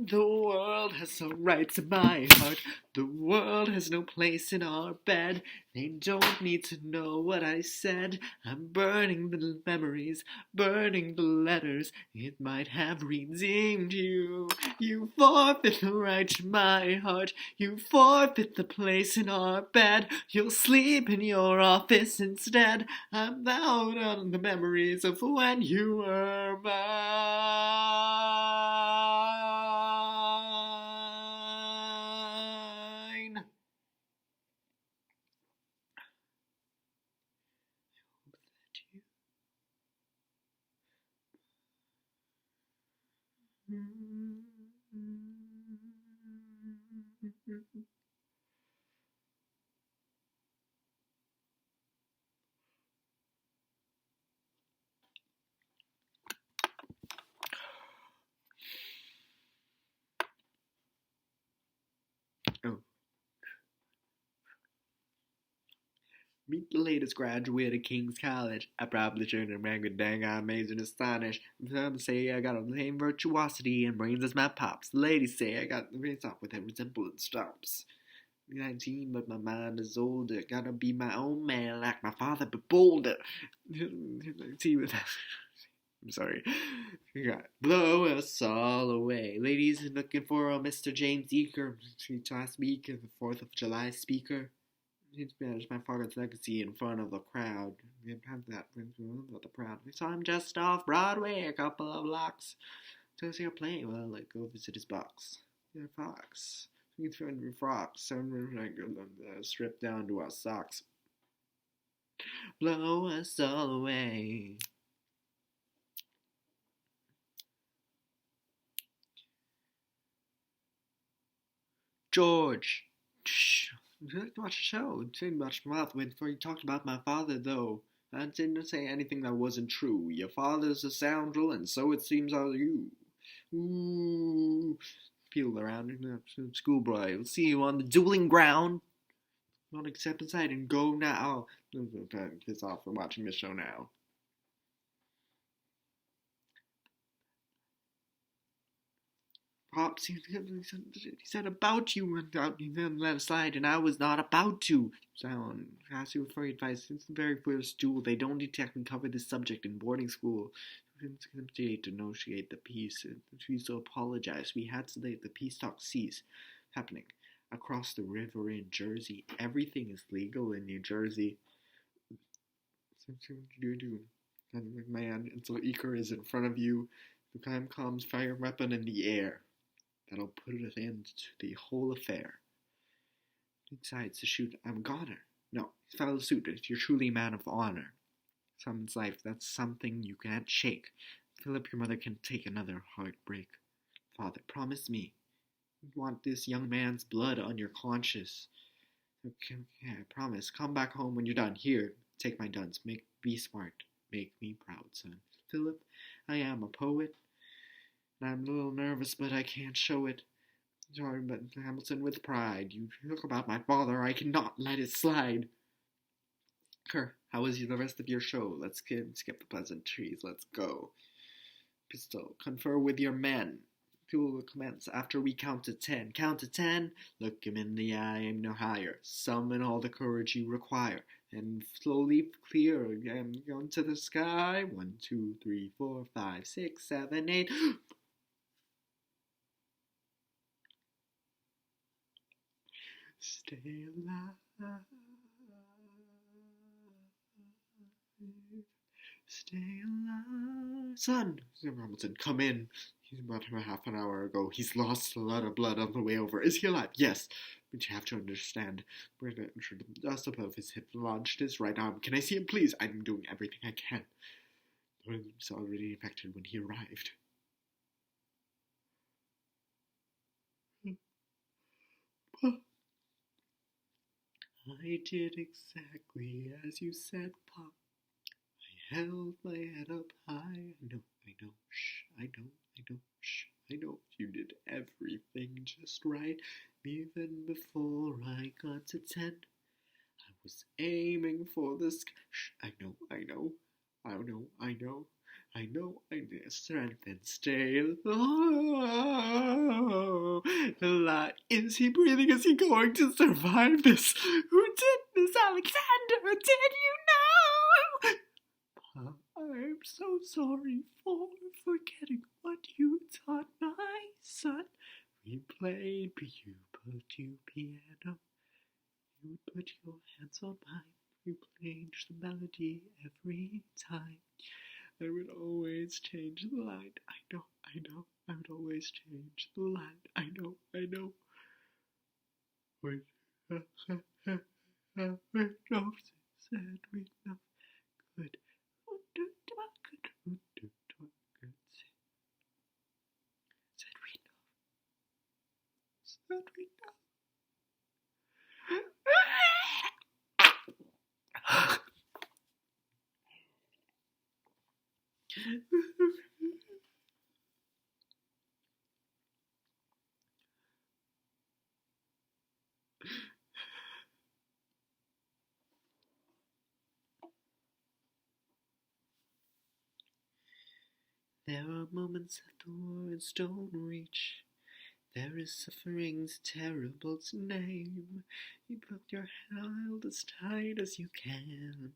The world has no rights in my heart. The world has no place in our bed. They don't need to know what I said. I'm burning the memories, burning the letters. It might have redeemed you. You forfeit the right to my heart. You forfeit the place in our bed. You'll sleep in your office instead. I'm out on the memories of when you were mine. Oh. meet the latest graduate of King's College. I probably shouldn't have been dang I'm amazed and astonished. Some say I got a lame virtuosity and brains as my pops. The ladies say I got the face off with every resemblance stops. 19, but my mind is older. Gotta be my own man like my father, but bolder. See with that. I'm sorry. We got blow us all away. Ladies looking for a Mr. James Eaker. Last week, the 4th of July speaker. It's my father's legacy in front of the crowd. We have that about the crowd. We saw him just off Broadway, a couple of blocks. So see a play. Well, like go visit his box. Yeah, Fox. We can find frocks. Stripped down to our socks. Blow us all away. George. Shh. Watch a show. Didn't much mouth before you talked about my father, though. I didn't say anything that wasn't true. Your father's a scoundrel, and so it seems are you. Ooh. Feel around schoolboy. We'll see you on the dueling ground. Not accept inside and go now. Piss off for watching this show now. Pops, he said about you, and he then let aside, and I was not about to. Sound, ask you for advice. Since the very first duel, they don't detect and cover this subject in boarding school. To negotiate the peace, and we so apologize. We had to let the peace talk cease. Happening across the river in Jersey. Everything is legal in New Jersey. Man, and so Iker is in front of you. The time comes, fire weapon in the air. That'll put an end to the whole affair. He decides to shoot. I'm a goner. No, follow suit if you're truly a man of honor. Someone's life, that's something you can't shake. Philip, your mother can take another heartbreak. Father, promise me. You want this young man's blood on your conscience. Okay, I promise. Come back home when you're done. Here, take my duns. Be smart. Make me proud, son. Philip, I am a poet. I'm a little nervous, but I can't show it. Sorry, but Hamilton with pride. You talk about my father, I cannot let it slide. Kerr, how was the rest of your show? Let's skip the pleasantries. Let's go. Pistol, confer with your men. Duel will commence after we count to 10. Count to 10. Look him in the eye, aim no higher. Summon all the courage you require. And slowly clear again onto the sky. 1, 2, 3, 4, 5, 6, 7, 8. Stay alive. Stay alive. Son, Hamilton, come in. He's about half an hour ago. He's lost a lot of blood on the way over. Is he alive? Yes. But you have to understand. We're going to enter just above his hip, launched his right arm. Can I see him, please? I'm doing everything I can. He's already infected when he arrived. I did exactly as you said, Pop. I held my head up high. I know, shh, I know, shh, I know. You did everything just right. Even before I got to 10, I was aiming for the sky. Shh, I know. I need strength and stay low. Is he breathing? Is he going to survive this? Who did this, Alexander? Did you know? I'm so sorry for forgetting what you taught my son. We played piano. You would put your hands on mine. We changed the melody every time. I would always change the line. I know. I would always change the line. I know. Wait, no, said we know. Good. Said we know. There are moments that the words don't reach. There is sufferings terrible to name. You put your hand as tight as you can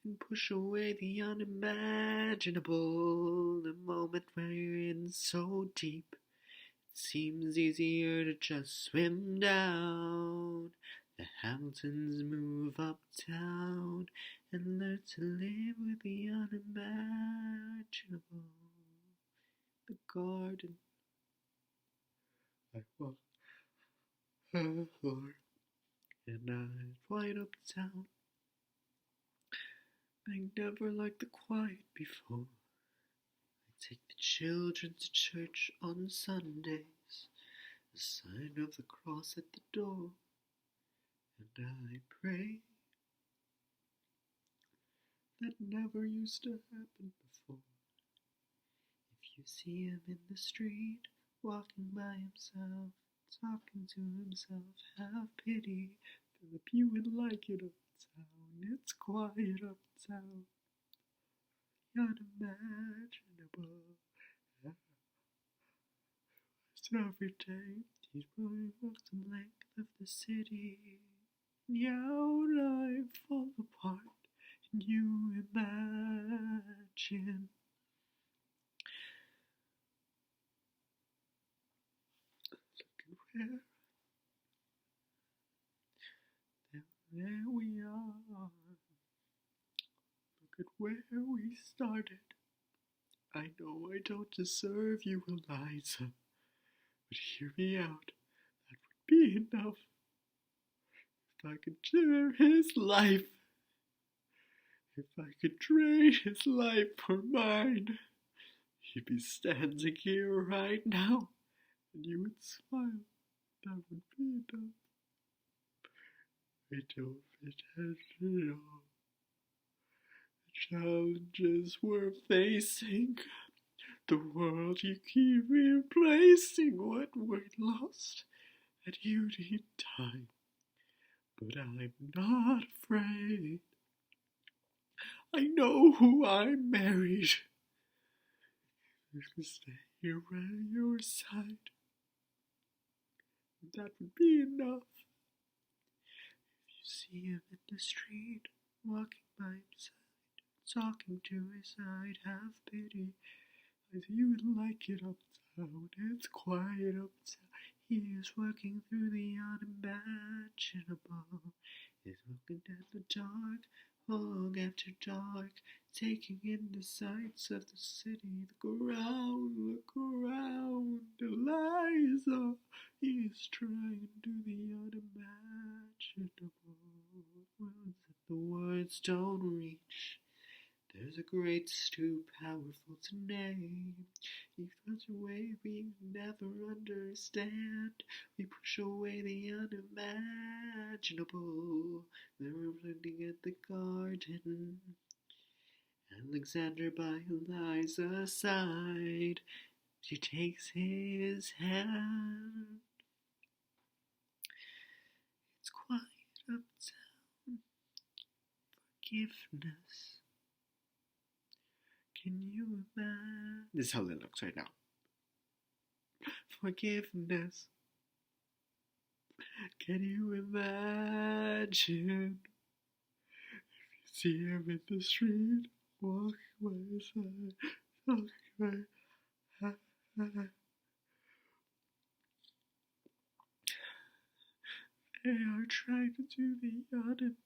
and push away the unimaginable. The moment where you're in so deep, it seems easier to just swim down. The Hamiltons move uptown and learn to live with the unimaginable. The garden I walk her floor, and I wind uptown. I never liked the quiet before. I take the children to church on Sundays, the sign of the cross at the door, and I pray. That never used to happen before. If you see him in the street, walking by himself, talking to himself, have pity, Philip, you would like it uptown. It's quiet uptown, unimaginable. So every day he's running off the length of the city. Now life fall apart, and you imagine. There we are. Look at where we started. I know I don't deserve you, Eliza, but hear me out. That would be enough. If I could share his life, if I could trade his life for mine, he'd be standing here right now, and you would smile. That would be enough. I don't fit at all. The challenges we're facing, the world you keep replacing, what we lost, and you need time. But I'm not afraid. I know who I married. I can stay here at your side. That would be enough. If you see him in the street, walking by himself, talking to his side, have pity, as you would like it uptown. It's quiet uptown. He is working through the unimaginable. He's looking at the dark, long after dark, taking in the sights of the city. Look around, Eliza. He is trying to do the unimaginable. Words that the words don't reach. There's a grace too powerful to name. He finds a way we never understand. We push away the unimaginable. They're blending at the garden. Alexander by Eliza's side. She takes his hand. It's quiet uptown. Forgiveness. Can you imagine? This is how it looks right now. Forgiveness. Can you imagine? If you see him in the street, walking by his side, talking by. They are trying to do the unimaginable.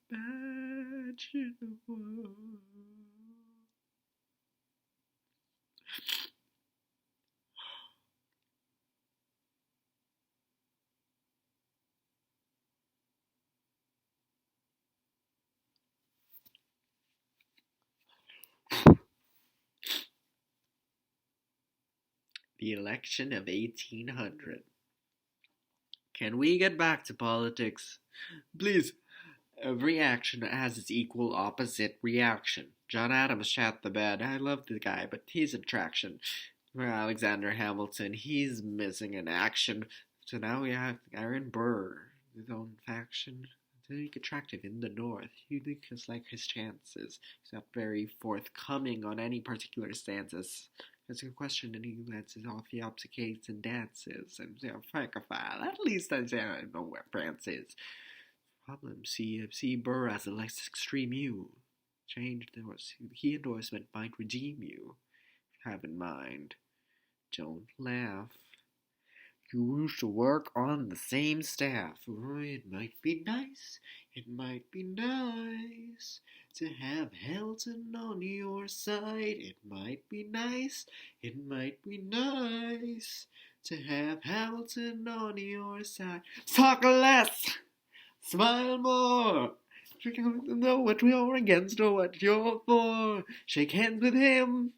The election of 1800. Can we get back to politics? Please. Every action has its equal opposite reaction. John Adams shat the bed. I love the guy, but he's an attraction. For Alexander Hamilton, he's missing in action. So now we have Aaron Burr, his own faction. Very attractive in the north. You just like his chances. He's not very forthcoming on any particular stances. That's a question, and he lets it off. He obfuscates and dances, and francophile. At least I say I know where France is. Problem: see Burr as a less extreme you. Change the key endorsement might redeem you. Have in mind. Don't laugh. You used to work on the same staff. It might be nice. It might be nice to have Helton on your side. It might be nice. It might be nice to have Hamilton on your side. Talk less. Smile more. Know what you're against or what you're for. Shake hands with him.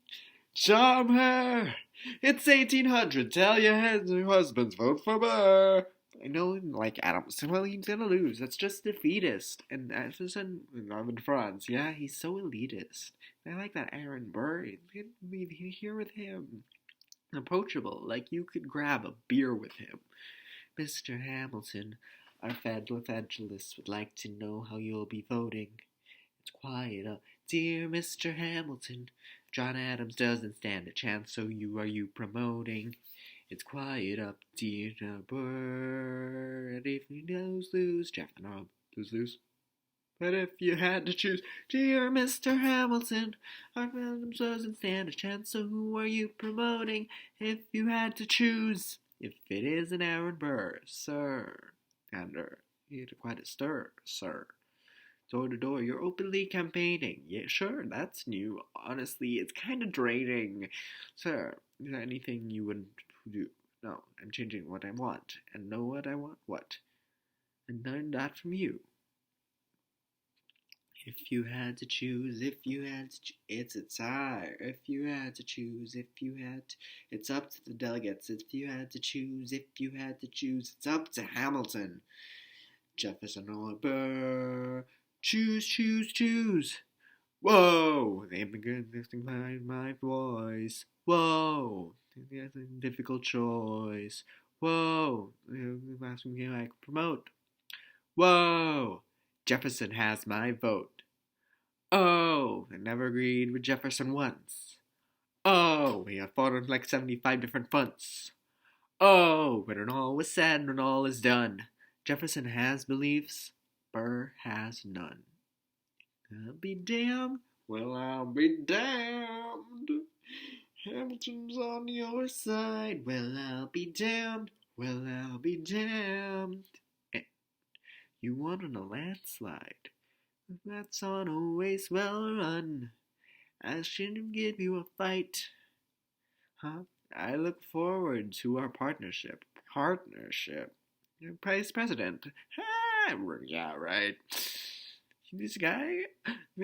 Charm her. It's 1800. Tell your husbands vote for Burr. I know, like Adams. Well, he's gonna lose. That's just defeatist. And Jefferson, I'm in France. Yeah, he's so elitist. I like that Aaron Burr. Be here with him. Approachable, like you could grab a beer with him. Mr. Hamilton, our federal evangelists would like to know how you'll be voting. It's quiet up. Dear Mr. Hamilton, John Adams doesn't stand a chance, so are you promoting? It's quiet up, dear Burr, and if you lose, Jeff and Rob, lose. But if you had to choose, dear Mr. Hamilton, our Adams doesn't stand a chance, so who are you promoting? If you had to choose, if it is an Aaron Burr, sir, and you had quite a stir, sir. Door to door, you're openly campaigning. Yeah, sure, that's new. Honestly, it's kind of draining. Sir, is there anything you wouldn't do? No, I'm changing what I want. And know what I want? What? And learn that from you. If you had to choose, it's a tie. If you had to choose, it's up to the delegates. If you had to choose, it's up to Hamilton. Jefferson or Burr. Choose. Whoa! The immigrant lifting my voice. Whoa! That's a difficult choice. Whoa! Last game I could promote. Whoa! Jefferson has my vote. Oh! I never agreed with Jefferson once. Oh! We have fought on like 75 different fronts. Oh! When all was said, when all is done, Jefferson has beliefs. Burr has none. I'll be damned. Well, I'll be damned. Hamilton's on your side. Well, I'll be damned. You won on a landslide. That's on a race well run. I shouldn't give you a fight. Huh? I look forward to our partnership. Vice President. Yeah, right. This guy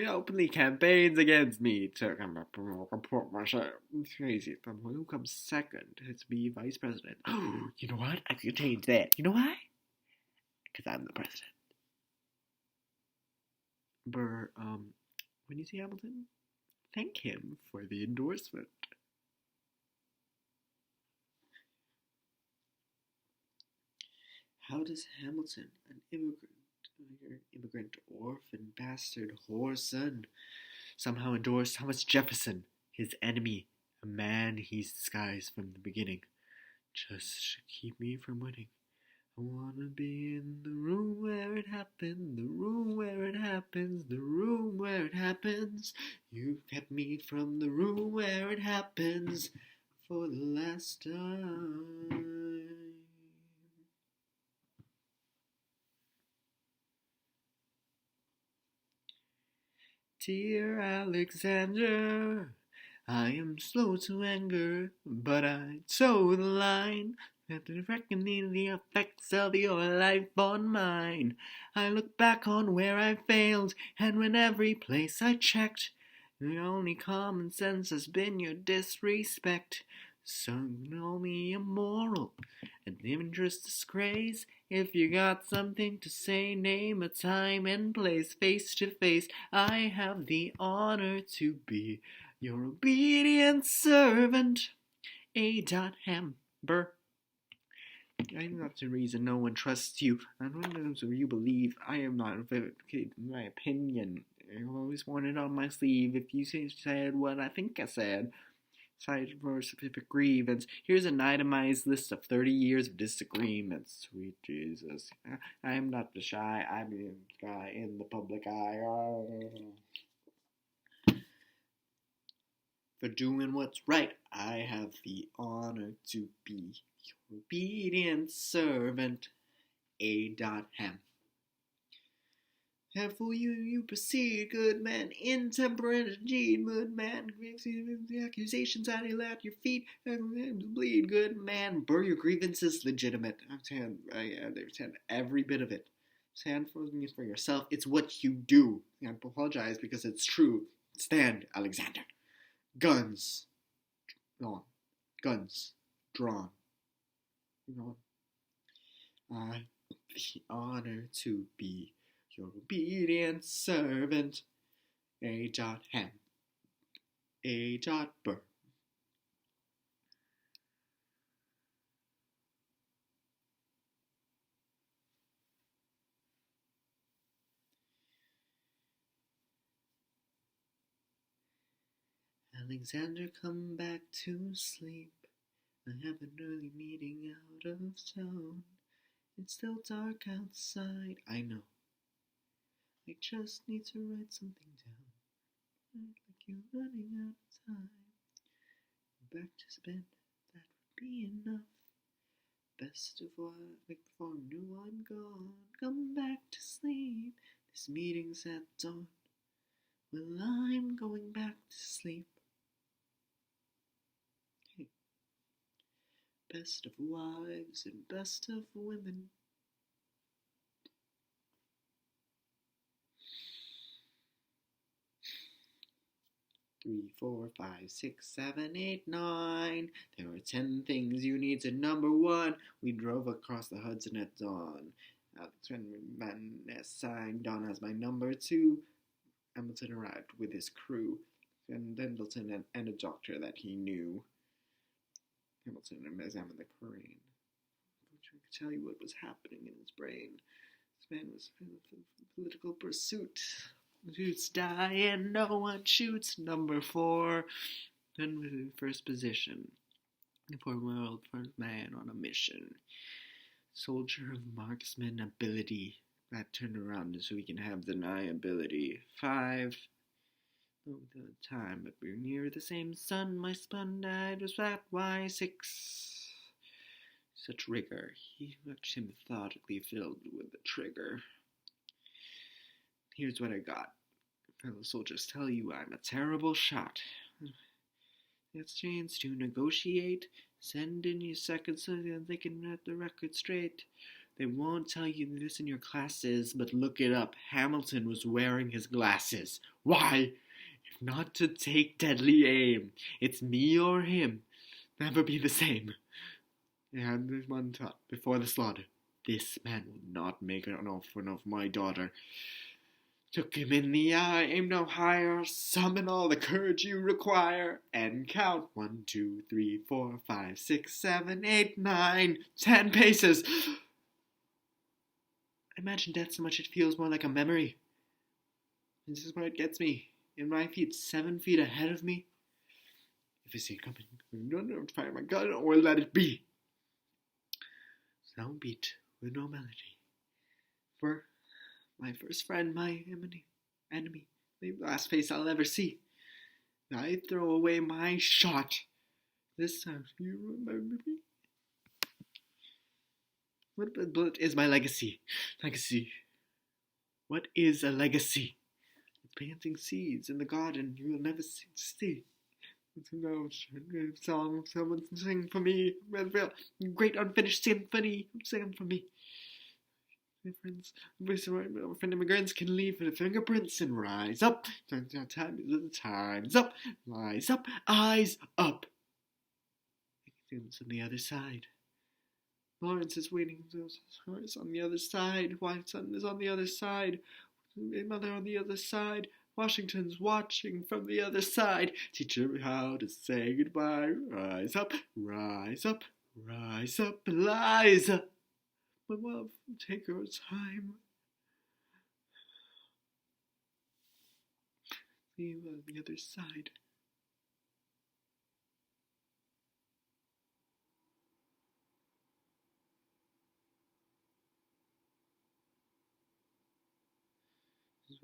openly campaigns against me to come up and report myself. It's crazy. Who comes second to be vice president? Oh, you know what? I could change that. You know why? Because I'm the president. Burr, when you see Hamilton, thank him for the endorsement. How does Hamilton, an immigrant, orphan, bastard, whore son, somehow endorse Thomas Jefferson, his enemy, a man he's disguised from the beginning, just to keep me from winning? I wanna be in the room where it happened, the room where it happens, the room where it happens. You kept me from the room where it happens for the last time. Dear Alexander, I am slow to anger, but I toe the line. After reckoning the effects of your life on mine, I look back on where I failed, and when every place I checked, the only common sense has been your disrespect. So you know me immoral, an dangerous disgrace. If you got something to say, name a time and place, face to face. I have the honor to be your obedient servant, A. Hamber. I think that's the reason no one trusts you. I don't know if you believe. I am not in my opinion. I've always worn it on my sleeve. If you said what I think I said, cited for a specific grievance. Here's an itemized list of 30 years of disagreements. Sweet Jesus. I am not the shy. I'm the guy in the public eye. For doing what's right, I have the honor to be your obedient servant, A.Ham. Careful you proceed, good man, intemperate indeed, good man, the accusations I lay at your feet, bleed, good man, burn your grievances legitimate. Understand every bit of it. Stand for yourself, it's what you do. I apologize because it's true. Stand, Alexander. Guns drawn. Guns drawn. I have the honor to be your obedient servant, A.Ham. A.Burr. Alexander, come back to sleep. I have an early meeting out of town. It's still dark outside. I know. I just need to write something down. Like you're running out of time. Back to bed, that would be enough. Best of what, before new I'm gone. Come back to sleep. This meeting's at dawn. Well, I'm going back to sleep. Hey. Best of wives and best of women. Three, 4, 5, 6, 7, 8, 9. There are 10 things you need to number 1. We drove across the Hudson at dawn. Van Ness signed on as my number 2. Hamilton arrived with his crew, and Pendleton and a doctor that he knew. Hamilton examined the brain. I could tell you what was happening in his brain. This man was filled with political pursuit. Shoots die and no one shoots. Number 4. Then was in first position. The poor world, first man on a mission. Soldier of marksman ability. That turned around so we can have deniability. 5. Oh, the time, but we're near the same sun. My spun died was that. Why 6? Such rigor. He watched him methodically filled with the trigger. Here's what I got. Fellow soldiers tell you I'm a terrible shot. That's a chance to negotiate. Send in your seconds so that they can get the record straight. They won't tell you this in your classes, but look it up. Hamilton was wearing his glasses. Why? If not to take deadly aim. It's me or him. Never be the same. And there's one thought before the slaughter. This man will not make an offering of my daughter. Took him in the eye, aim no higher, summon all the courage you require, and count 1, 2, 3, 4, 5, 6, 7, 8, 9, 10 paces. I imagine death so much it feels more like a memory. This is where it gets me. In my feet, 7 feet ahead of me. If I see it coming, don't fire my gun or let it be. Sound beat with no melody. For my first friend, my enemy, the last face I'll ever see. I throw away my shot. This time, you remember me? What is my legacy? Legacy. What is a legacy? It's planting seeds in the garden you will never see. It's a song someone sing for me. Great unfinished symphony. Sing for me. My friend immigrants can leave the fingerprints and rise up. Time's up. Rise up. Eyes up. It's on the other side. Lawrence is waiting. It's on the other side. Washington is on the other side. Mother on the other side. Washington's watching from the other side. Teach her how to say goodbye. Rise up, rise up, rise up, Eliza. My love, take her time. See you on the other side.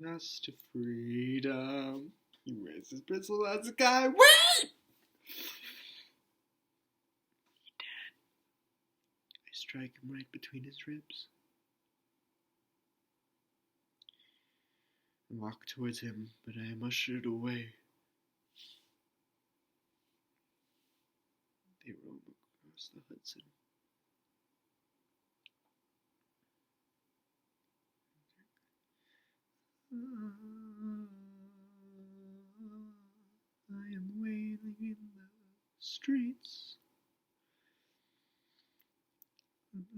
us to freedom. He raised his pistol at the sky. Wait! I strike him right between his ribs and walk towards him, but I am ushered away. They roam across the Hudson. I am wailing in the streets.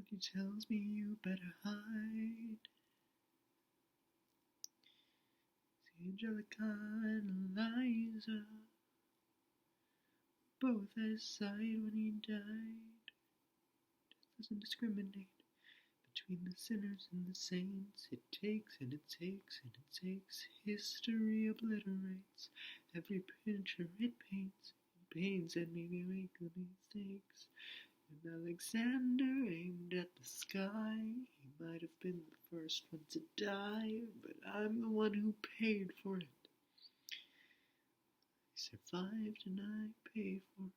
He tells me you better hide. See, Angelica and Eliza both at his side when he died. Death doesn't discriminate between the sinners and the saints. It takes and it takes and it takes. History obliterates every picture it paints. It paints and maybe make the mistakes. And Alexander aimed at the sky. He might have been the first one to die, but I'm the one who paid for it. I survived and I paid for it.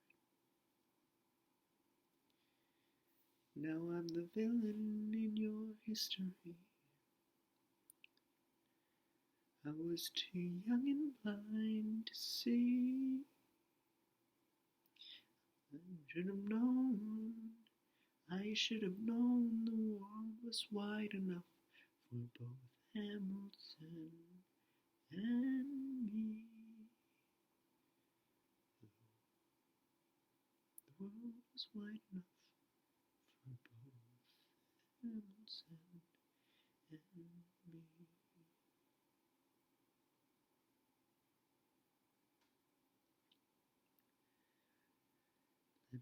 Now I'm the villain in your history. I was too young and blind to see. I should have known the world was wide enough for both Hamilton and me. The world was wide enough for both Hamilton and me.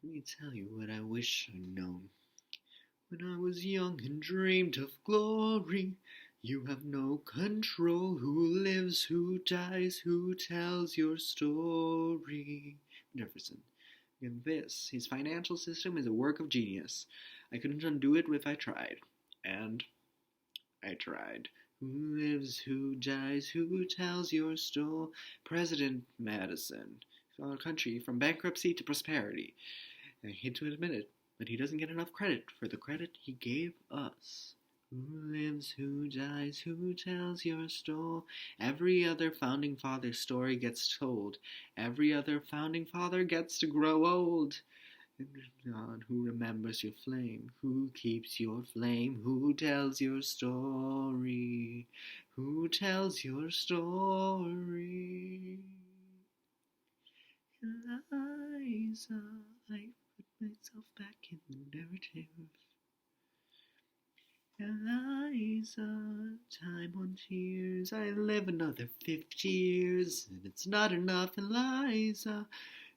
Let me tell you what I wish I'd known. When I was young and dreamed of glory, you have no control. Who lives, who dies, who tells your story? Jefferson. And this, his financial system is a work of genius. I couldn't undo it if I tried. And I tried. Who lives, who dies, who tells your story? President Madison. Our country from bankruptcy to prosperity. I hate to admit it, but he doesn't get enough credit for the credit he gave us. Who lives, who dies, who tells your story? Every other founding father's story gets told. Every other founding father gets to grow old. God, who remembers your flame? Who keeps your flame? Who tells your story? Who tells your story? Eliza, I put myself back in the narrative. Eliza, time on tears. I live another 50 years, and it's not enough, Eliza.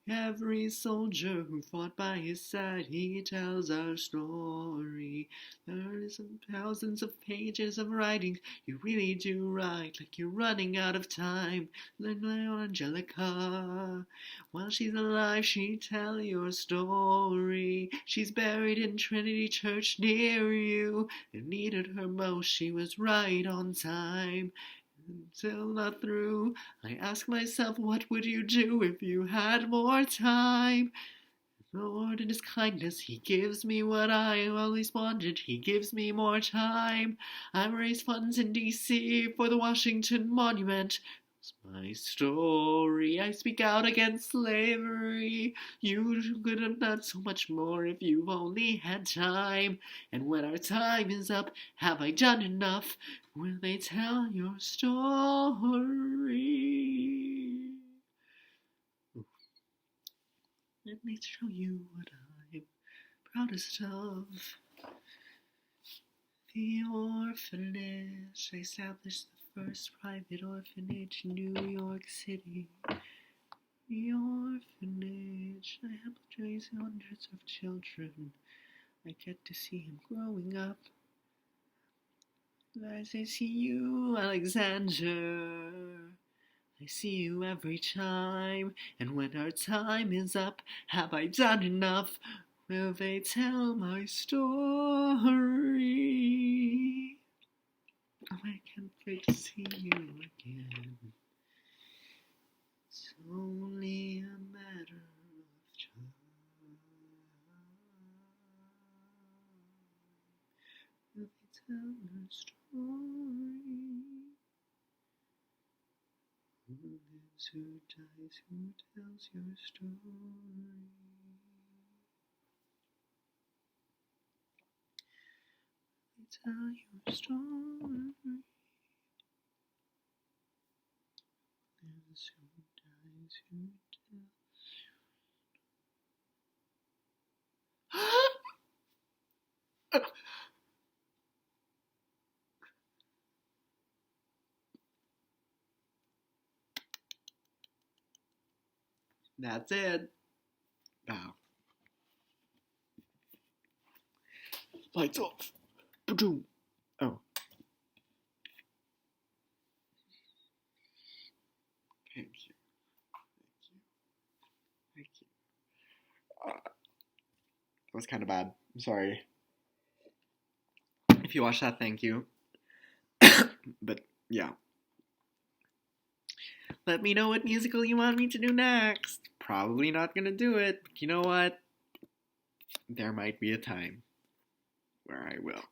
Every soldier who fought by his side, he tells our story. There is thousands of pages of writing. You really do write like you're running out of time. Like Angelica. While she's alive, she tell your story. She's buried in Trinity Church near you. You needed her most, she was right on time. Until not through, I ask myself, what would you do if you had more time? Lord, in his kindness, he gives me what I always wanted. He gives me more time. I raise funds in D.C. for the Washington Monument. It's my story. I speak out against slavery. You could have done so much more if you've only had time. And when our time is up, have I done enough? Will they tell your story? Let me show you what I'm proudest of. The orphanage. I established the first private orphanage in New York City. The orphanage. I helped raise hundreds of children. I get to see him growing up. As I see you, Alexander, I see you every time. And when our time is up, have I done enough? Will they tell my story? Oh, I can't wait to see you again. It's only a matter of time. Will they tell her story? Who lives, who dies, who tells your story? They tell your story. Lives, who dies, who tells. That's it. Wow. Lights off. Boom. Oh. Thank you. Thank you. That was kind of bad. I'm sorry. If you watched that, thank you. But yeah. Let me know what musical you want me to do next. Probably not gonna do it, but you know what? There might be a time where I will.